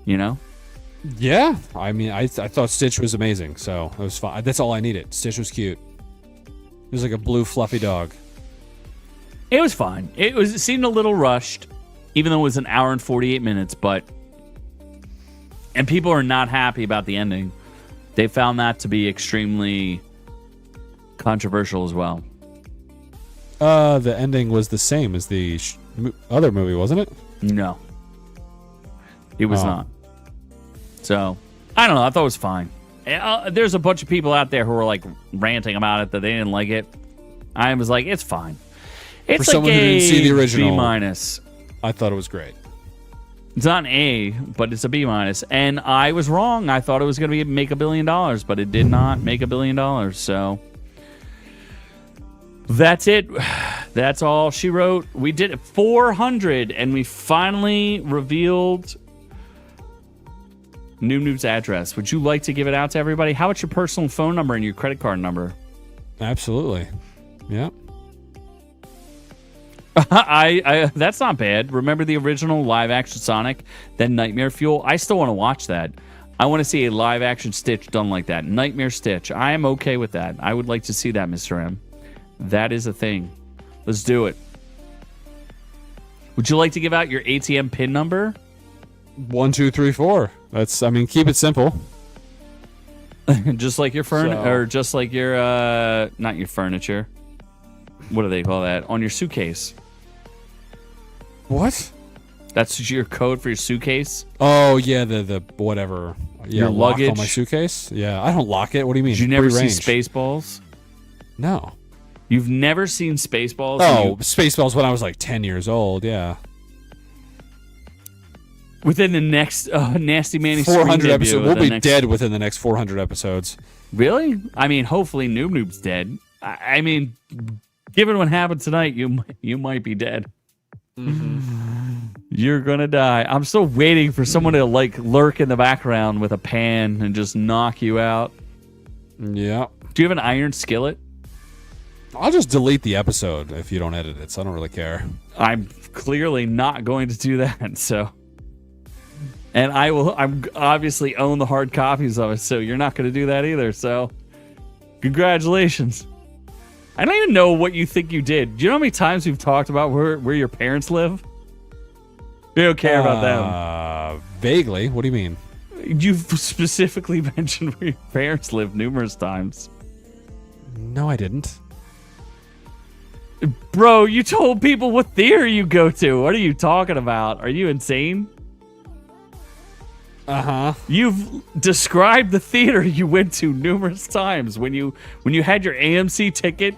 You know? Yeah. I mean, I thought Stitch was amazing, so it was fine. That's all I needed. Stitch was cute. He was like a blue fluffy dog. It was fine. It seemed a little rushed, even though it was an hour and 48 minutes, and people are not happy about the ending. They found that to be extremely controversial as well. The ending was the same as the other movie, wasn't it? No. It was not. So, I don't know. I thought it was fine. There's a bunch of people out there who are like ranting about it that they didn't like it. I was like, it's fine. It's For someone who didn't see the original, B-. I thought it was great. It's not an A, but it's a B-. And I was wrong. I thought it was going to make $1 billion, but it did not make $1 billion. So That's it. That's all she wrote. We did it 400, and we finally revealed Noob's address. Would you like to give it out to everybody? How about your personal phone number and your credit card number? Absolutely. Yep. I that's not bad. Remember the original live action Sonic, then Nightmare Fuel? I still want to watch that. I want to see a live action Stitch done like that. Nightmare Stitch. I am okay with that. I would like to see that, Mr. M. That is a thing. Let's do it. Would you like to give out your ATM PIN number? 1, 2, 3, 4. That's. I mean, keep it simple. Just like your or just like your not your furniture. What do they call that? On your suitcase. What? That's your code for your suitcase? Oh yeah, the whatever. Yeah, your lock luggage on my suitcase. Yeah, I don't lock it. What do you mean? Did you never see Free-range. Spaceballs? No. You've never seen Spaceballs? Oh, Spaceballs when I was like 10 years old. Yeah. Within the next Nasty Manny 400 episodes. We'll be next... dead within the next 400 episodes. Really? I mean, hopefully Noob's dead. I mean, given what happened tonight, you might be dead. Mm-hmm. You're gonna die. I'm still waiting for someone to like lurk in the background with a pan and just knock you out. Yeah. Do you have an iron skillet? I'll just delete the episode if you don't edit it, so I don't really care. I'm clearly not going to do that, so. And I'm obviously own the hard copies of it, so you're not going to do that either, so. Congratulations. I don't even know what you think you did. Do you know how many times we've talked about where your parents live? We don't care about them. Vaguely. What do you mean? You've specifically mentioned where your parents live numerous times. No, I didn't. Bro, you told people what theater you go to. What are you talking about? Are you insane? Uh-huh. You've described the theater you went to numerous times when you had your AMC ticket.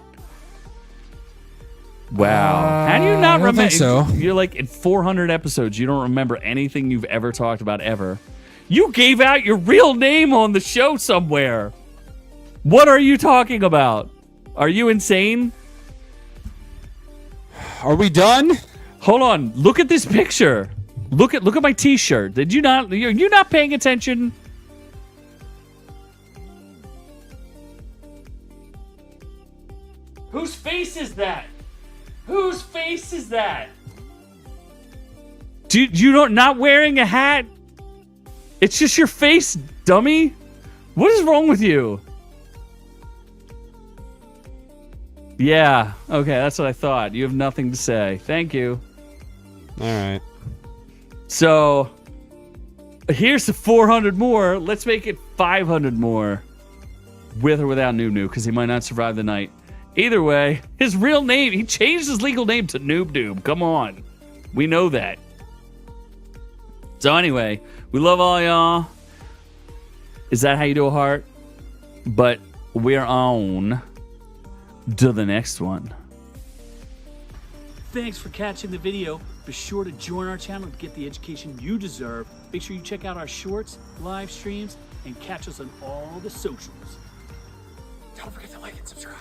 Wow. How do you not remember? So. You're like in 400 episodes, you don't remember anything you've ever talked about ever. You gave out your real name on the show somewhere. What are you talking about? Are you insane? Are we done? Hold on. Look at this picture. Look at my t-shirt. Did you not? You're not paying attention? Whose face is that? Whose face is that? You not wearing a hat? It's just your face, dummy. What is wrong with you? Yeah. Okay, that's what I thought. You have nothing to say. Thank you. All right. So, here's the 400 more. Let's make it 500 more. With or without Noob, because he might not survive the night. Either way, his real name, he changed his legal name to Noob. Come on. We know that. So anyway, we love all y'all. Is that how you do a heart? But we're on to the next one. Thanks for catching the video. Be sure to join our channel to get the education you deserve. Make sure you check out our shorts, live streams, and catch us on all the socials. Don't forget to like and subscribe.